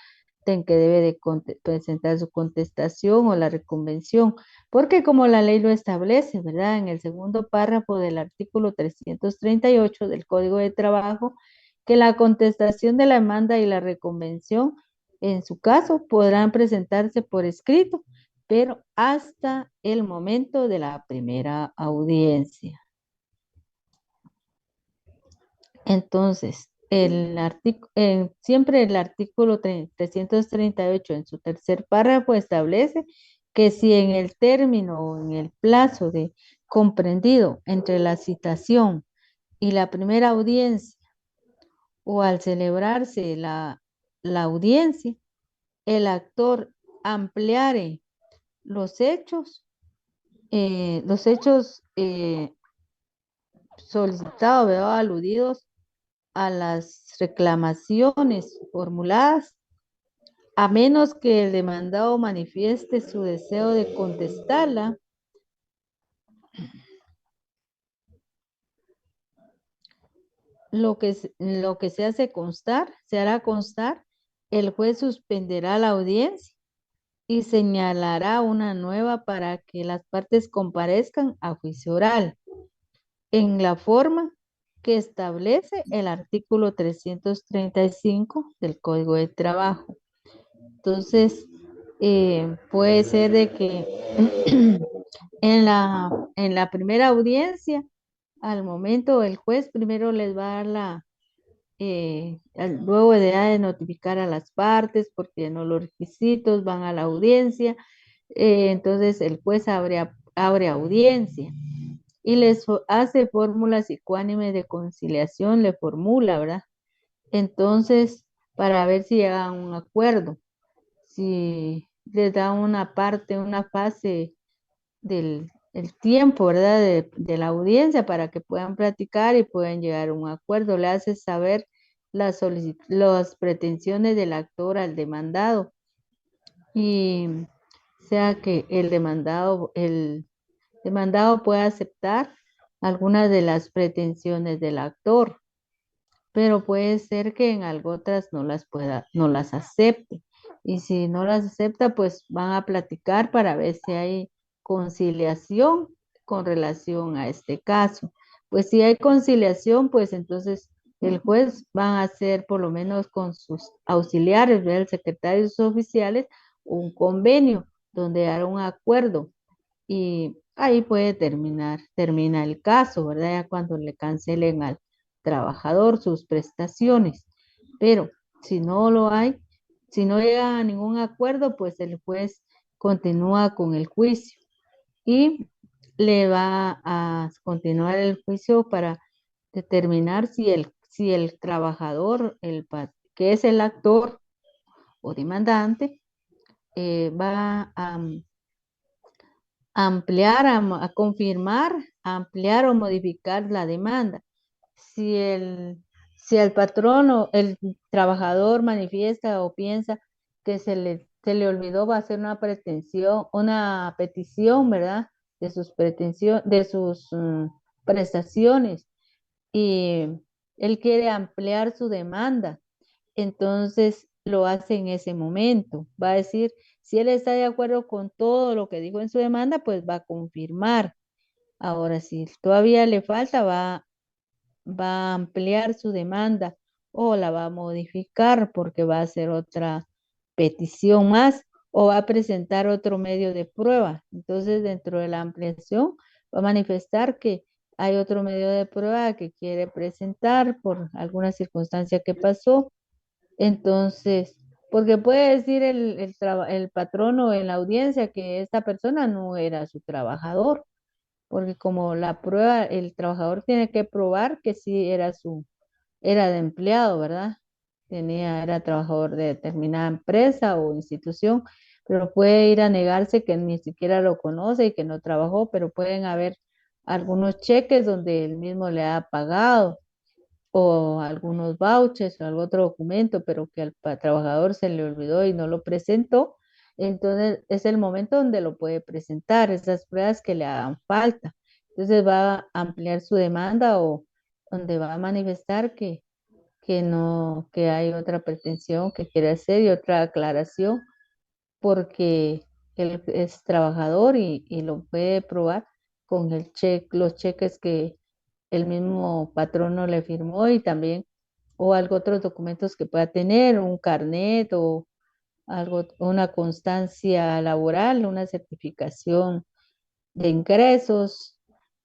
en que debe de presentar su contestación o la reconvención, porque como la ley lo establece, ¿verdad? En el segundo párrafo del artículo 338 del Código de Trabajo, que la contestación de la demanda y la reconvención, en su caso, podrán presentarse por escrito, pero hasta el momento de la primera audiencia. Entonces, siempre el artículo 338 en su tercer párrafo establece que si en el término o en el plazo de comprendido entre la citación y la primera audiencia o al celebrarse la audiencia, el actor ampliare los hechos solicitados, ¿verdad? Aludidos a las reclamaciones formuladas, a menos que el demandado manifieste su deseo de contestarla, lo que se hace constar, se hará constar, el juez suspenderá la audiencia y señalará una nueva para que las partes comparezcan a juicio oral en la forma que establece el artículo 335 del Código de Trabajo. Entonces, puede ser de que en la primera audiencia, al momento el juez primero les va a dar luego de notificar a las partes porque llenó los requisitos, van a la audiencia, entonces el juez abre audiencia y les hace fórmulas ecuánimes de conciliación, le formula, ¿verdad? Entonces, para ver si llegan a un acuerdo, si les da una parte, una fase del el tiempo, ¿verdad? De la audiencia para que puedan platicar y puedan llegar a un acuerdo. Le hace saber las pretensiones del actor al demandado y sea que el demandado pueda aceptar algunas de las pretensiones del actor, pero puede ser que en algo otras no las acepte. Y si no las acepta, pues van a platicar para ver si hay conciliación con relación a este caso. Pues si hay conciliación, pues entonces el juez va a hacer por lo menos con sus auxiliares, ¿verdad? El secretario y sus oficiales, un convenio donde hará un acuerdo y ahí puede termina el caso, ¿verdad? Ya cuando le cancelen al trabajador sus prestaciones. Pero si no lo hay, si no llega a ningún acuerdo, pues el juez continúa con el juicio y le va a continuar el juicio para determinar si el trabajador, que es el actor o demandante, va a ampliar, a confirmar, ampliar o modificar la demanda. Si el patrón o el trabajador manifiesta o piensa que se le olvidó, va a hacer una petición, ¿verdad? De sus prestaciones y él quiere ampliar su demanda, entonces lo hace en ese momento. Va a decir, si él está de acuerdo con todo lo que dijo en su demanda, pues va a confirmar. Ahora, si todavía le falta, va a ampliar su demanda o la va a modificar porque va a hacer otra petición más o va a presentar otro medio de prueba. Entonces, dentro de la ampliación, va a manifestar que hay otro medio de prueba que quiere presentar por alguna circunstancia que pasó. Entonces, porque puede decir el patrono en la audiencia que esta persona no era su trabajador, porque como la prueba, el trabajador tiene que probar que sí era de empleado, ¿verdad? Era trabajador de determinada empresa o institución, pero puede ir a negarse que ni siquiera lo conoce y que no trabajó, pero pueden haber algunos cheques donde él mismo le ha pagado o algunos vouchers o algún otro documento, pero que al trabajador se le olvidó y no lo presentó, Entonces es el momento donde lo puede presentar, esas pruebas que le hagan falta. Entonces va a ampliar su demanda o donde va a manifestar que no, que hay otra pretensión que quiere hacer y otra aclaración porque él es trabajador y lo puede probar con el los cheques que el mismo patrono le firmó y también o algo otros documentos que pueda tener, un carnet o algo, una constancia laboral, una certificación de ingresos.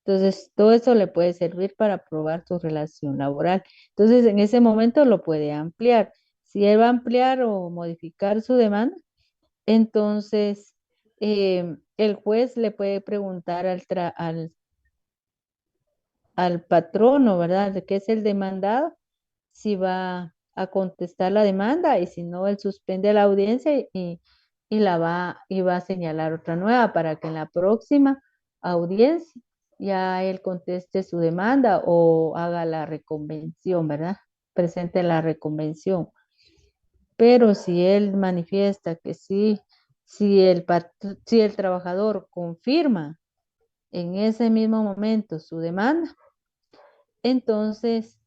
Entonces, todo eso le puede servir para probar su relación laboral. Entonces, en ese momento lo puede ampliar. Si él va a ampliar o modificar su demanda, entonces el juez le puede preguntar al patrono, ¿verdad? De qué es el demandado, si va a contestar la demanda y si no, él suspende la audiencia y va a señalar otra nueva para que en la próxima audiencia ya él conteste su demanda o haga la reconvención, ¿verdad? Presente la reconvención. Pero si él manifiesta que sí, si el trabajador confirma en ese mismo momento su demanda, entonces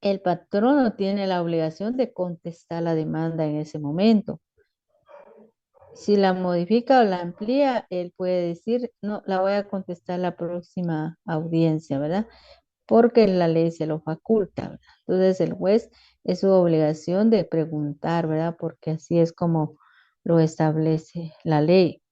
el patrono tiene la obligación de contestar la demanda en ese momento. Si la modifica o la amplía, él puede decir, no, la voy a contestar la próxima audiencia, ¿verdad? Porque la ley se lo faculta, ¿verdad? Entonces el juez es su obligación de preguntar, ¿verdad? Porque así es como lo establece la ley.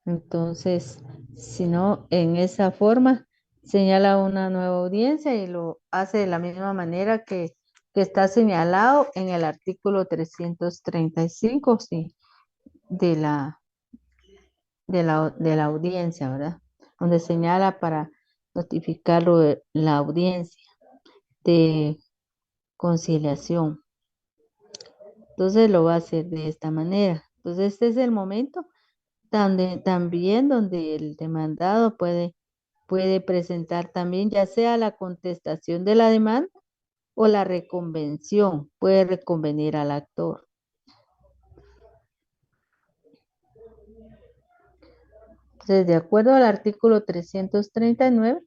Entonces, si no, en esa forma señala una nueva audiencia y lo hace de la misma manera que está señalado en el artículo 335, sí, de la audiencia, ¿verdad? Donde señala para notificarlo de la audiencia de conciliación. Entonces lo va a hacer de esta manera. Entonces este es el momento también donde el demandado puede presentar también ya sea la contestación de la demanda o la reconvención, puede reconvenir al actor. Entonces, de acuerdo al artículo 339,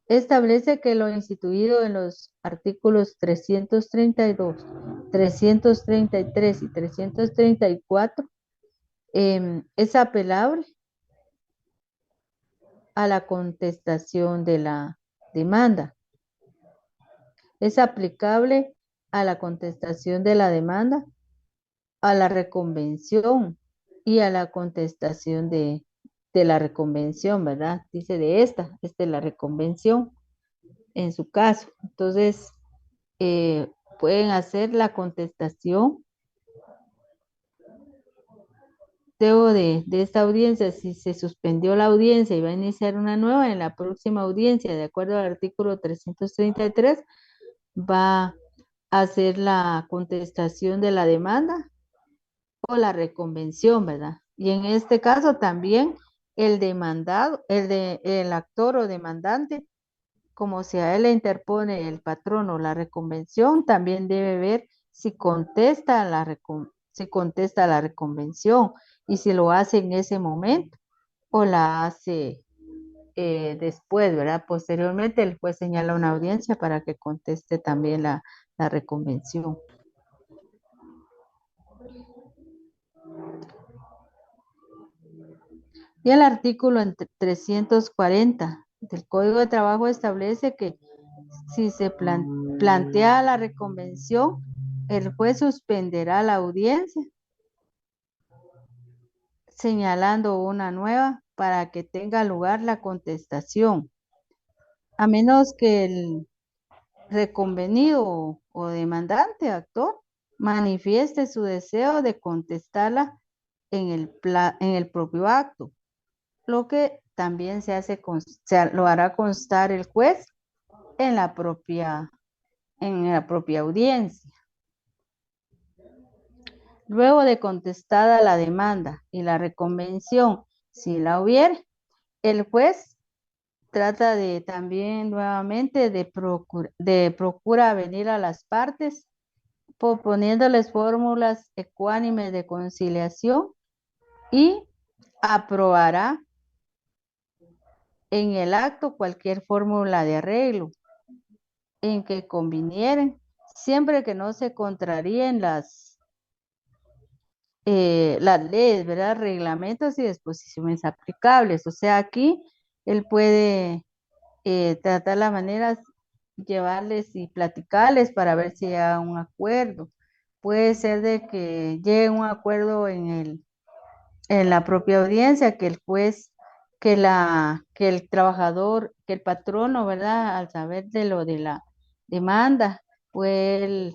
establece que lo instituido en los artículos 332, 333 y 334 es apelable a la contestación de la demanda. Es aplicable a la contestación de la demanda, a la reconvención y a la contestación de la reconvención, ¿verdad? Dice esta es la reconvención en su caso. Entonces, pueden hacer la contestación de esta audiencia. Si se suspendió la audiencia y va a iniciar una nueva en la próxima audiencia, de acuerdo al artículo 333, va a hacer la contestación de la demanda o la reconvención, ¿verdad? Y en este caso también el demandado, el actor o demandante, como si a él le interpone el patrono la reconvención, también debe ver si contesta si contesta la reconvención y si lo hace en ese momento o la hace después, ¿verdad? Posteriormente el juez señala una audiencia para que conteste también la reconvención. Y el artículo 340 del Código de Trabajo establece que si se plantea la reconvención, el juez suspenderá la audiencia, señalando una nueva para que tenga lugar la contestación, a menos que el reconvenido o demandante actor manifieste su deseo de contestarla en el propio acto, lo que también lo hará constar el juez en la propia audiencia. Luego de contestada la demanda y la reconvención, si la hubiere, el juez trata de también nuevamente de procura venir a las partes proponiéndoles fórmulas ecuánimes de conciliación y aprobará en el acto cualquier fórmula de arreglo en que convinieren, siempre que no se contraríen las leyes, ¿verdad? Reglamentos y disposiciones aplicables. O sea, aquí él puede tratar las maneras, llevarles y platicarles para ver si hay un acuerdo. Puede ser de que llegue un acuerdo en la propia audiencia, que el juez, que el trabajador, que el patrono, ¿verdad? Al saber de lo de la demanda, pues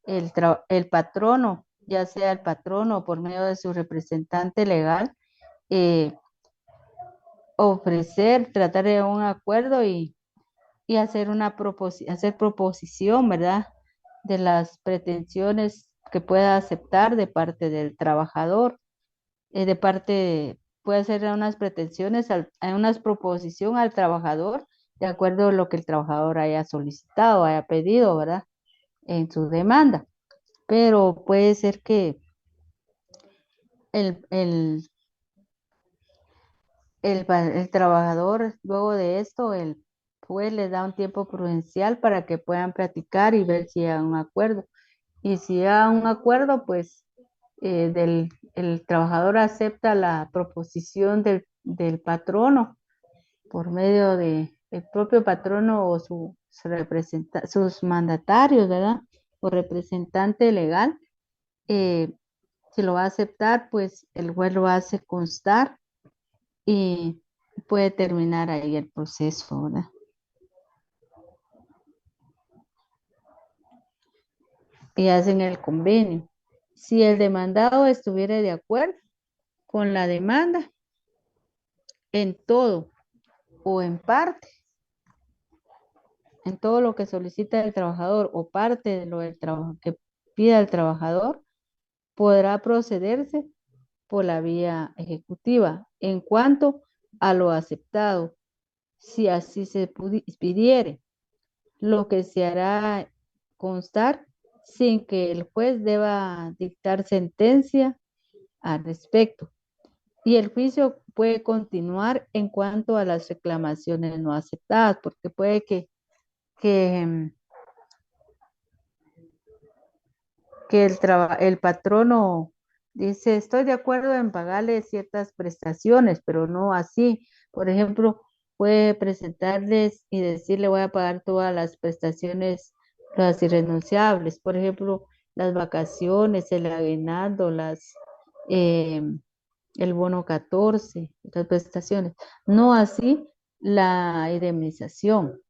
el patrono, ya sea el patrono por medio de su representante legal, eh, tratar de un acuerdo y hacer hacer proposición, ¿verdad? De las pretensiones que pueda aceptar de parte del trabajador, puede hacer unas pretensiones, unas proposición al trabajador, de acuerdo a lo que el trabajador haya solicitado, haya pedido, ¿verdad? En su demanda. Pero puede ser que el, el, el trabajador, luego de esto, el juez les da un tiempo prudencial para que puedan platicar y ver si hay un acuerdo. Y si hay un acuerdo, pues el trabajador acepta la proposición del patrono por medio de el propio patrono o sus mandatarios, ¿verdad? O representante legal. Si lo va a aceptar, pues el juez lo hace constar y puede terminar ahí el proceso, ¿verdad? Y hacen el convenio. Si el demandado estuviera de acuerdo con la demanda en todo o en parte, en todo lo que solicita el trabajador o parte de lo del trabajo que pida el trabajador, podrá procederse por la vía ejecutiva en cuanto a lo aceptado, si así se pidiere, lo que se hará constar sin que el juez deba dictar sentencia al respecto. Y el juicio puede continuar en cuanto a las reclamaciones no aceptadas, porque puede que, que el patrono dice, estoy de acuerdo en pagarle ciertas prestaciones, pero no así. Por ejemplo, puede presentarles y decirle voy a pagar todas las prestaciones, las irrenunciables. Por ejemplo, las vacaciones, el aguinaldo, eh, el bono 14, las prestaciones. No así la indemnización.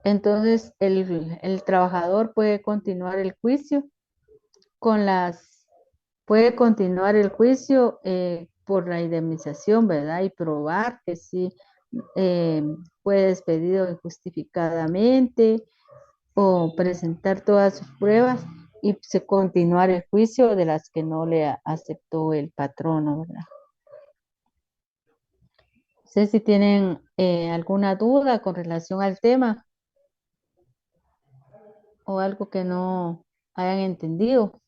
Entonces, el trabajador puede continuar el juicio puede continuar el juicio por la indemnización, ¿verdad? Y probar que sí fue despedido injustificadamente o presentar todas sus pruebas y continuar el juicio de las que no le aceptó el patrono, ¿verdad? No sé si tienen alguna duda con relación al tema o algo que no hayan entendido.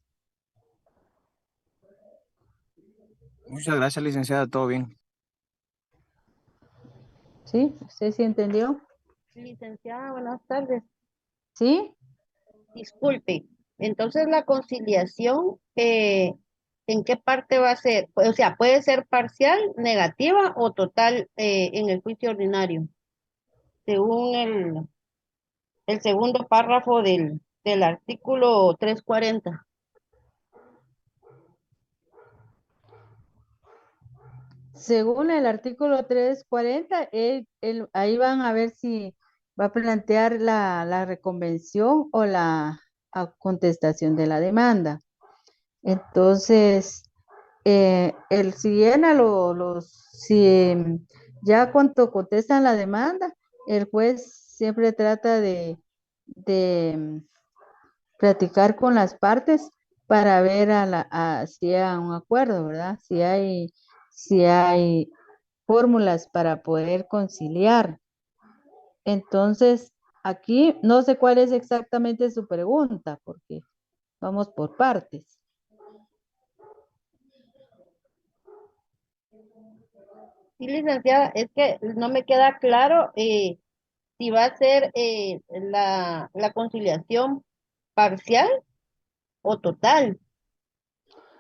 Muchas gracias, licenciada, todo bien. ¿Sí? ¿Usted sí entendió? Licenciada, buenas tardes. ¿Sí? Disculpe, entonces la conciliación, ¿en qué parte va a ser? O sea, ¿puede ser parcial, negativa o total en el juicio ordinario? Según el segundo párrafo del artículo 340. Según el artículo 340, ahí van a ver si va a plantear la reconvención o la contestación de la demanda. Entonces, si llena ya cuando contestan la demanda, el juez siempre trata de platicar con las partes para ver si hay un acuerdo, ¿verdad? Si hay fórmulas para poder conciliar. Entonces, aquí no sé cuál es exactamente su pregunta, porque Vamos por partes. Sí, licenciada, es que no me queda claro si va a ser la conciliación parcial o total.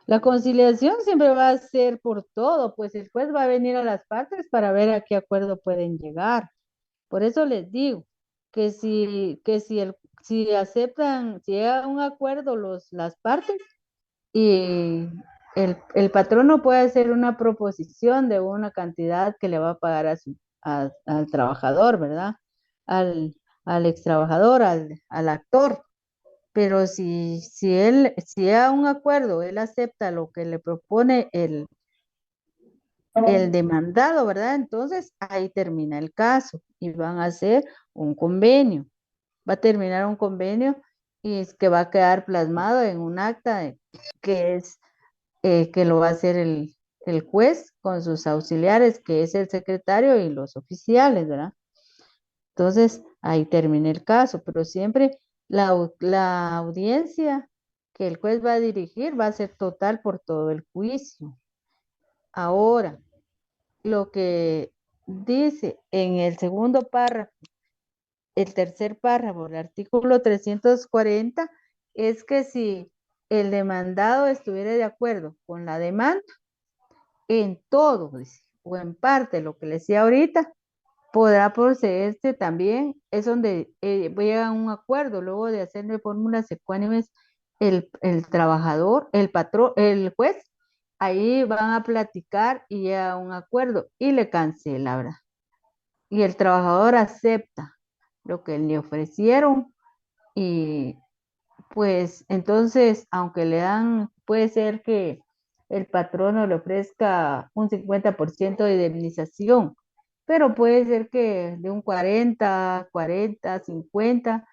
La conciliación siempre va a ser por todo, pues el juez va a venir a las partes para ver a qué acuerdo pueden llegar. Por eso les digo si aceptan, si llega a un acuerdo las partes y el patrono puede hacer una proposición de una cantidad que le va a pagar al trabajador, ¿verdad? Al ex trabajador, al actor. Pero si llega a un acuerdo, él acepta lo que le propone el demandado, ¿verdad? Entonces ahí termina el caso y van a hacer un convenio. Va a terminar un convenio y es que va a quedar plasmado en un acta que es que lo va a hacer el juez con sus auxiliares, que es el secretario y los oficiales, ¿verdad? Entonces ahí termina el caso, pero siempre la audiencia que el juez va a dirigir va a ser total por todo el juicio. Ahora, lo que dice en el segundo párrafo, el tercer párrafo, el artículo 340, es que si el demandado estuviera de acuerdo con la demanda, en todo, dice, o en parte, lo que le decía ahorita, podrá procederse también, es donde llega a un acuerdo, luego de hacerle fórmulas ecuánimes el trabajador, el patrón, el juez, ahí van a platicar y llega a un acuerdo y le cancela, ¿verdad? Y el trabajador acepta lo que le ofrecieron y pues entonces, aunque le dan, puede ser que el patrono le ofrezca un 50% de indemnización, pero puede ser que de un 40, 50,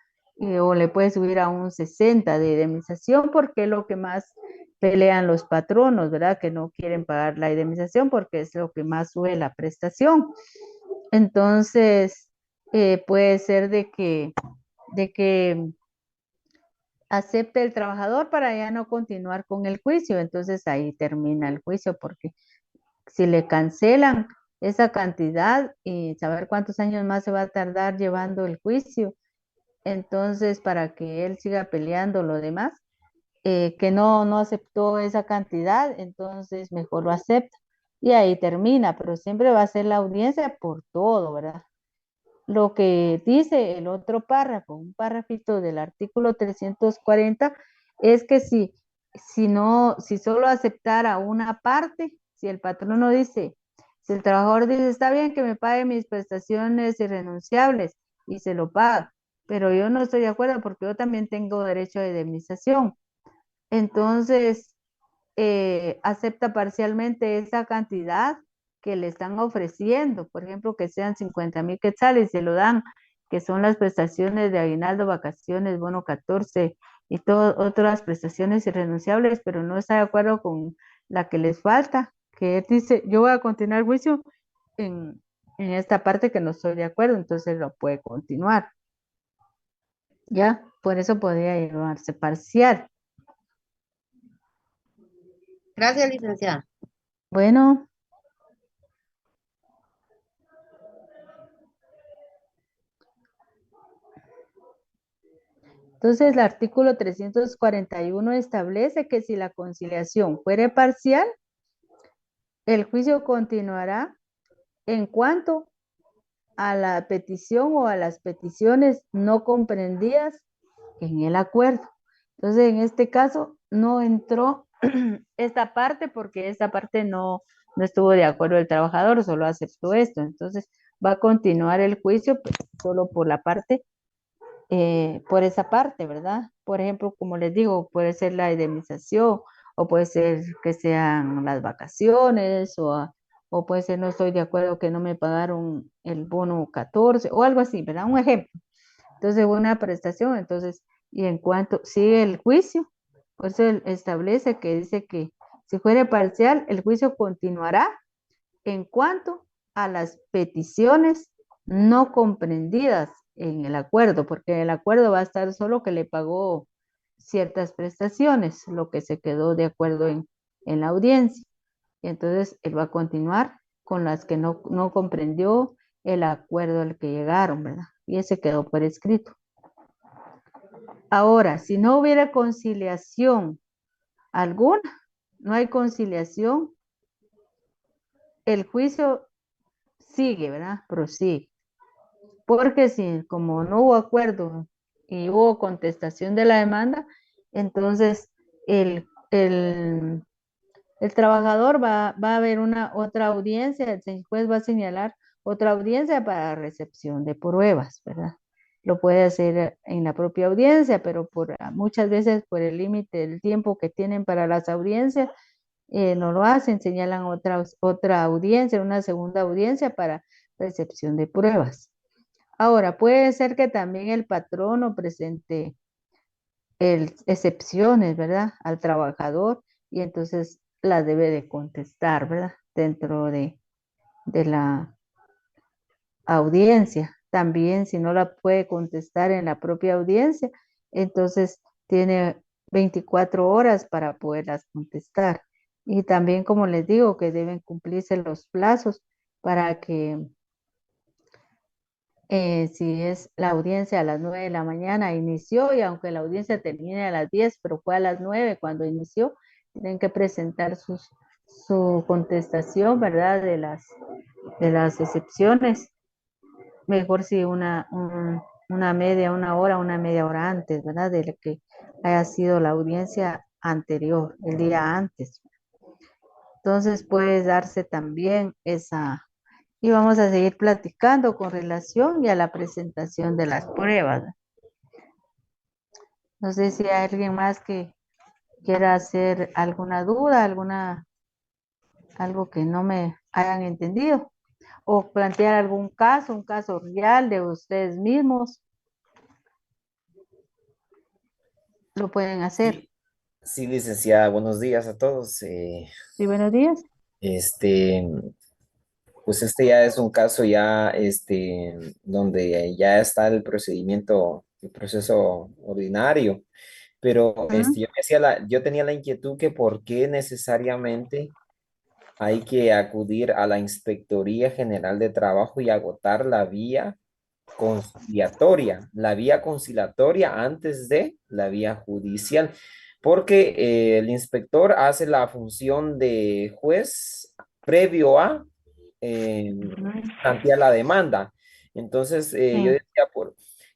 o le puede subir a un 60 de indemnización, porque es lo que más pelean los patronos, ¿verdad? Que no quieren pagar la indemnización porque es lo que más sube la prestación. Entonces, puede ser de que acepte el trabajador para ya no continuar con el juicio. Entonces ahí termina el juicio porque si le cancelan esa cantidad y saber cuántos años más se va a tardar llevando el juicio, entonces para que él siga peleando lo demás, que no aceptó esa cantidad, entonces mejor lo acepta y ahí termina, pero siempre va a ser la audiencia por todo, ¿verdad? Lo que dice el otro párrafo, un párrafito del artículo 340, es que si solo aceptara una parte, si el patrono dice, si el trabajador dice, está bien que me pague mis prestaciones irrenunciables y se lo paga, pero yo no estoy de acuerdo porque yo también tengo derecho a indemnización. Entonces, acepta parcialmente esa cantidad que le están ofreciendo, por ejemplo, que sean 50,000 quetzales, se lo dan, que son las prestaciones de aguinaldo, vacaciones, bono 14 y todas otras prestaciones irrenunciables, pero no está de acuerdo con la que les falta, que él dice, yo voy a continuar el juicio en esta parte que no estoy de acuerdo, entonces lo puede continuar. Ya, por eso podría llevarse parcial. Gracias, licenciada. Bueno. Entonces, el artículo 341 establece que si la conciliación fuere parcial, el juicio continuará en cuanto a la petición o a las peticiones no comprendidas en el acuerdo. Entonces, en este caso, no entró esta parte porque esta parte no estuvo de acuerdo el trabajador, solo aceptó esto. Entonces, va a continuar el juicio pues, solo por la parte por esa parte, ¿verdad? Por ejemplo, como les digo, puede ser la indemnización o puede ser que sean las vacaciones o puede ser no estoy de acuerdo que no me pagaron el bono 14 o algo así, ¿verdad? Un ejemplo. Entonces, una prestación, entonces, y en cuanto sigue el juicio, pues él establece que dice que si fuera parcial, el juicio continuará en cuanto a las peticiones no comprendidas en el acuerdo, porque el acuerdo va a estar solo que le pagó ciertas prestaciones, lo que se quedó de acuerdo en la audiencia. Y entonces él va a continuar con las que no comprendió el acuerdo al que llegaron, ¿verdad? Y ese quedó por escrito. Ahora, si no hubiera conciliación alguna, no hay conciliación, el juicio sigue, ¿verdad? Prosigue. Porque si como no hubo acuerdo y hubo contestación de la demanda, entonces el trabajador va a haber otra audiencia, el juez va a señalar otra audiencia para recepción de pruebas, ¿verdad? Lo puede hacer en la propia audiencia, pero muchas veces por el límite del tiempo que tienen para las audiencias, no lo hacen, señalan otra audiencia, una segunda audiencia para recepción de pruebas. Ahora, puede ser que también el patrono presente excepciones, ¿verdad? Al trabajador y entonces las debe de contestar, ¿verdad? Dentro de la audiencia. También si no la puede contestar en la propia audiencia, entonces tiene 24 horas para poderlas contestar. Y también, como les digo, que deben cumplirse los plazos para que si es la audiencia a las 9 de la mañana inició y aunque la audiencia termine a las 10, pero fue a las 9 cuando inició, tienen que presentar su contestación, ¿verdad? De las excepciones. Mejor si una media hora antes, ¿verdad? De lo que haya sido la audiencia anterior, el día antes. Entonces puede darse también esa. Y vamos a seguir platicando con relación y a la presentación de las pruebas. No sé si hay alguien más que quiera hacer alguna duda, algo que no me hayan entendido, o plantear algún caso, un caso real de ustedes mismos. Lo pueden hacer. Sí, licenciada, buenos días a todos. Sí, buenos días. Este, pues este ya es un caso ya, donde ya está el procedimiento, el proceso ordinario, pero yo tenía la inquietud que por qué necesariamente hay que acudir a la Inspectoría General de Trabajo y agotar la vía conciliatoria antes de la vía judicial, porque el inspector hace la función de juez previo a plantear la demanda. Entonces, yo decía,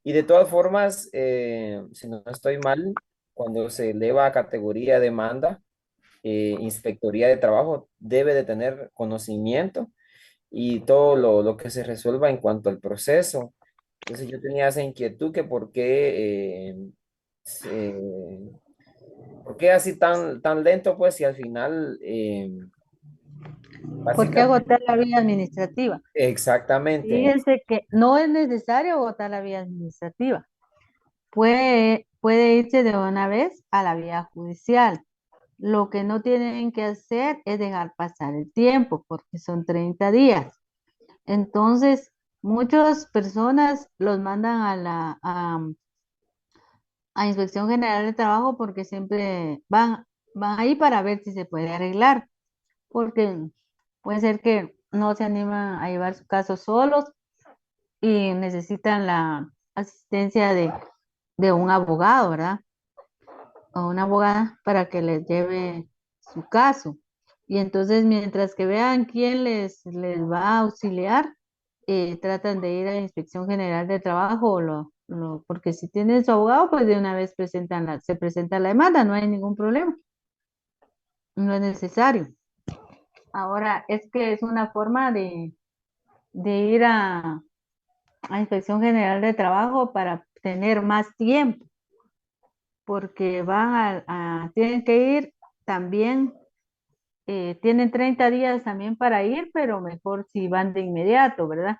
y de todas formas, si no estoy mal, cuando se eleva a categoría demanda, Inspectoría de Trabajo debe de tener conocimiento y todo lo que se resuelva en cuanto al proceso. Entonces yo tenía esa inquietud que por qué así tan lento, pues, si al final, ¿Por qué básicamente, agotar la vía administrativa? exactamente, Fíjense que no es necesario agotar la vía administrativa. Puede irse de una vez a la vía judicial. Lo que no tienen que hacer es dejar pasar el tiempo, porque son 30 días. Entonces, muchas personas los mandan a Inspección General de Trabajo porque siempre van ahí para ver si se puede arreglar, porque puede ser que no se animan a llevar su caso solos y necesitan la asistencia de un abogado, ¿verdad? O una abogada para que les lleve su caso. Y entonces, mientras que vean quién les va a auxiliar, tratan de ir a la Inspección General de Trabajo, porque si tienen su abogado, pues de una vez se presenta la demanda, no hay ningún problema. No es necesario. Ahora, es que es una forma de ir a Inspección General de Trabajo para tener más tiempo, porque tienen que ir también, tienen 30 días también para ir, pero mejor si van de inmediato, ¿verdad?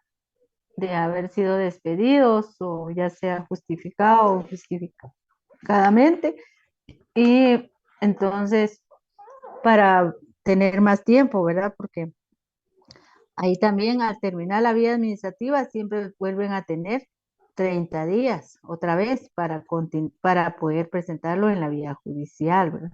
De haber sido despedidos o ya sea justificado o justificadamente. Y entonces, para tener más tiempo, ¿verdad? Porque ahí también al terminar la vía administrativa siempre vuelven a tener 30 días otra vez para poder presentarlo en la vía judicial, ¿verdad?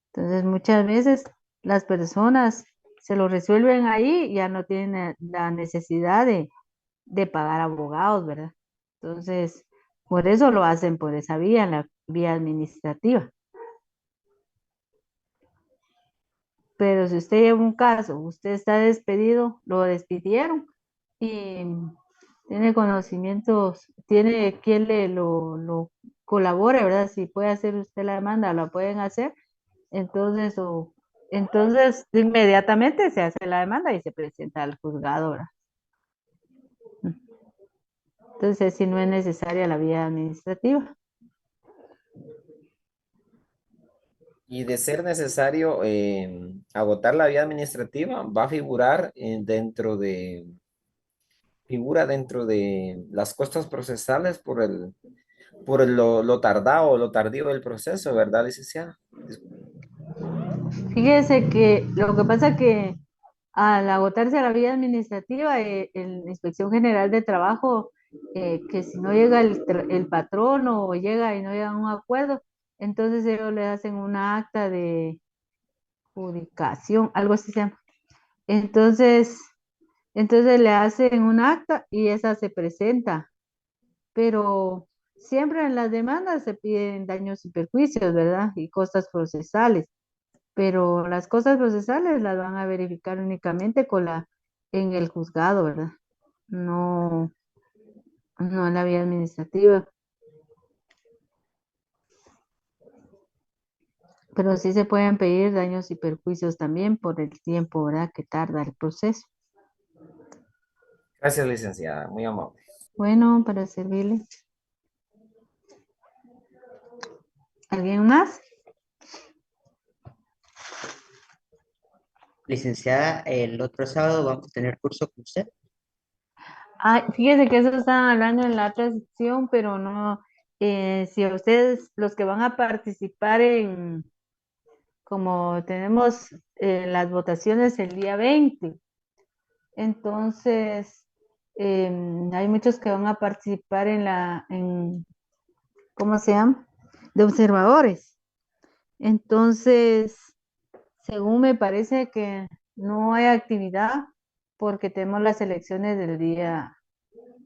Entonces, muchas veces las personas se lo resuelven ahí y ya no tienen la necesidad de pagar abogados, ¿verdad? Entonces, por eso lo hacen por esa vía, la vía administrativa. Pero si usted lleva un caso, usted está despedido, lo despidieron y tiene conocimientos, tiene quien lo colabore, ¿verdad? Si puede hacer usted la demanda, la pueden hacer. Entonces inmediatamente se hace la demanda y se presenta al juzgado, ¿verdad? Entonces, si no es necesaria la vía administrativa. Y de ser necesario agotar la vía administrativa, va a figurar figura dentro de las costas procesales lo tardado o lo tardío del proceso, ¿verdad, licenciada? Fíjese que lo que pasa que al agotarse la vía administrativa, la Inspección General de Trabajo, que si no llega el patrón o llega y no llega a un acuerdo, entonces ellos le hacen una acta de judicación, algo así se llama. Entonces le hacen un acta y esa se presenta, pero siempre en las demandas se piden daños y perjuicios, ¿verdad? Y costas procesales, pero las cosas procesales las van a verificar únicamente en el juzgado, ¿verdad? No, no en la vía administrativa. Pero sí se pueden pedir daños y perjuicios también por el tiempo, ¿verdad? Que tarda el proceso. Gracias, licenciada, muy amable. Bueno, para servirle. ¿Alguien más? Licenciada, el otro sábado vamos a tener curso con usted. Ay, fíjese que eso estaban hablando en la otra sección, pero no, si a ustedes, los que van a participar como tenemos las votaciones el día 20, entonces hay muchos que van a participar ¿cómo se llama? De observadores. Entonces, según me parece que no hay actividad porque tenemos las elecciones del día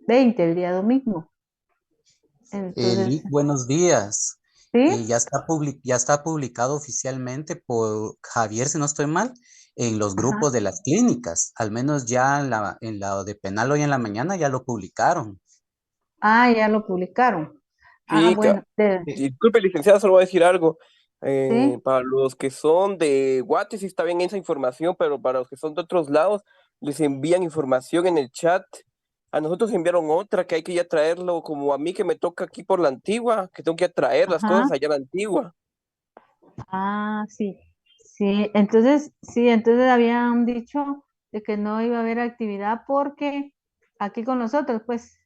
20, el día domingo. Entonces, Buenos días. ¿sí? Ya está publicado oficialmente por Javier, si no estoy mal, en los Ajá. grupos de las clínicas. Al menos ya en la de penal hoy en la mañana ya lo publicaron. Ah, ya lo publicaron. Ah, Sí, bueno, disculpe, licenciada, solo voy a decir algo. sí. Para los que son de Guate, sí está bien esa información, pero para los que son de otros lados, les envían información en el chat. A nosotros enviaron otra que hay que ya traerlo, como a mí que me toca aquí por la antigua, que tengo que traer las Ajá. cosas allá a la antigua. Ah, sí. Sí, entonces habían dicho de que no iba a haber actividad porque aquí con nosotros, pues,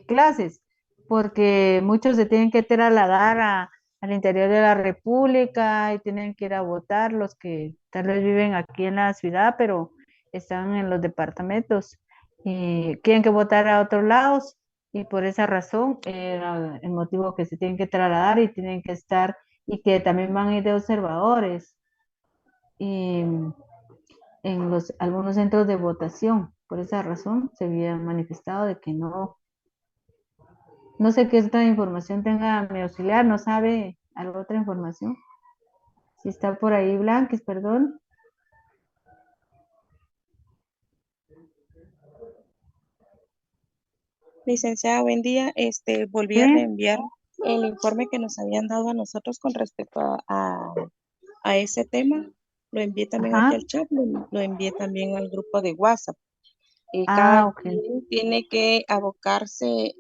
clases, porque muchos se tienen que trasladar al interior de la República y tienen que ir a votar, los que tal vez viven aquí en la ciudad, pero están en los departamentos y quieren que votar a otros lados y por esa razón era el motivo que se tienen que trasladar y tienen que estar y que también van a ir de observadores y en algunos centros de votación. Por esa razón se había manifestado de que no sé qué otra información tenga mi auxiliar, no sabe alguna otra información. Si está por ahí Blanquis, perdón. Licenciada, buen día. Volví a Sí. reenviar el informe que nos habían dado a nosotros con respecto a ese tema. Lo envié también aquí Ajá. al chat, lo envié también al grupo de WhatsApp. Cada Ok. quien tiene que abocarse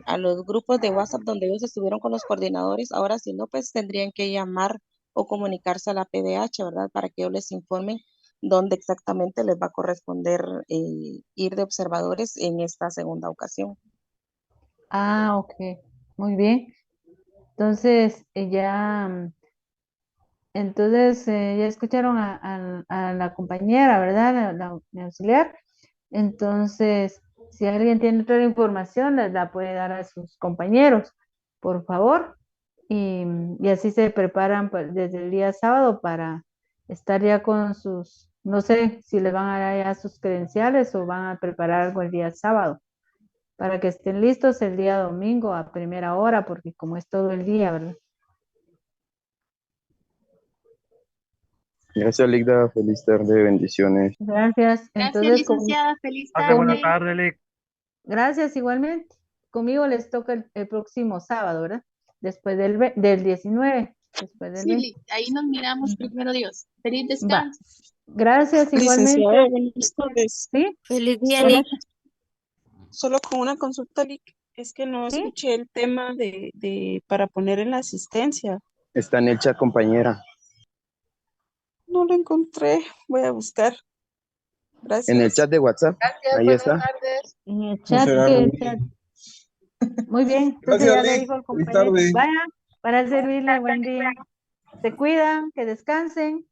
a los grupos de WhatsApp donde ellos estuvieron con los coordinadores. Ahora, si no, pues tendrían que llamar o comunicarse a la PDH, ¿verdad? Para que ellos les informen dónde exactamente les va a corresponder ir de observadores en esta segunda ocasión. Ah, ok. Muy bien. Entonces, ya escucharon a la compañera, ¿verdad? Mi auxiliar. Entonces, Si alguien tiene otra información, les la puede dar a sus compañeros, por favor. Y así se preparan desde el día sábado para estar ya con sus, no sé si les van a dar ya sus credenciales o van a preparar algo el día sábado, para que estén listos el día domingo a primera hora, porque como es todo el día, ¿verdad? Gracias, Ligda. Feliz tarde. Bendiciones. Gracias. Gracias, Entonces, licenciada. Feliz Pase buena tarde. tarde, Lick. gracias igualmente. Conmigo les toca el próximo sábado, ¿verdad? Después del 19, después del Sí, 20. Lick, ahí nos miramos primero Dios. Feliz Va. descanso. Gracias igualmente. Licenciada, buenas tardes. ¿Sí? Feliz día, Solo, Lick. solo con una consulta, Lick. Es que no ¿Sí? escuché el tema para poner en la asistencia. Está en el chat, compañera. No lo encontré. Voy a buscar. Gracias. En el chat de WhatsApp. Gracias, Ahí buenas está. tardes. En el No chat será, que Rubí. muy bien, entonces Gracias, ya le Lick. dijo el Feliz compañero. tarde. Vaya, para servirle, buen día. Se cuidan, que descansen.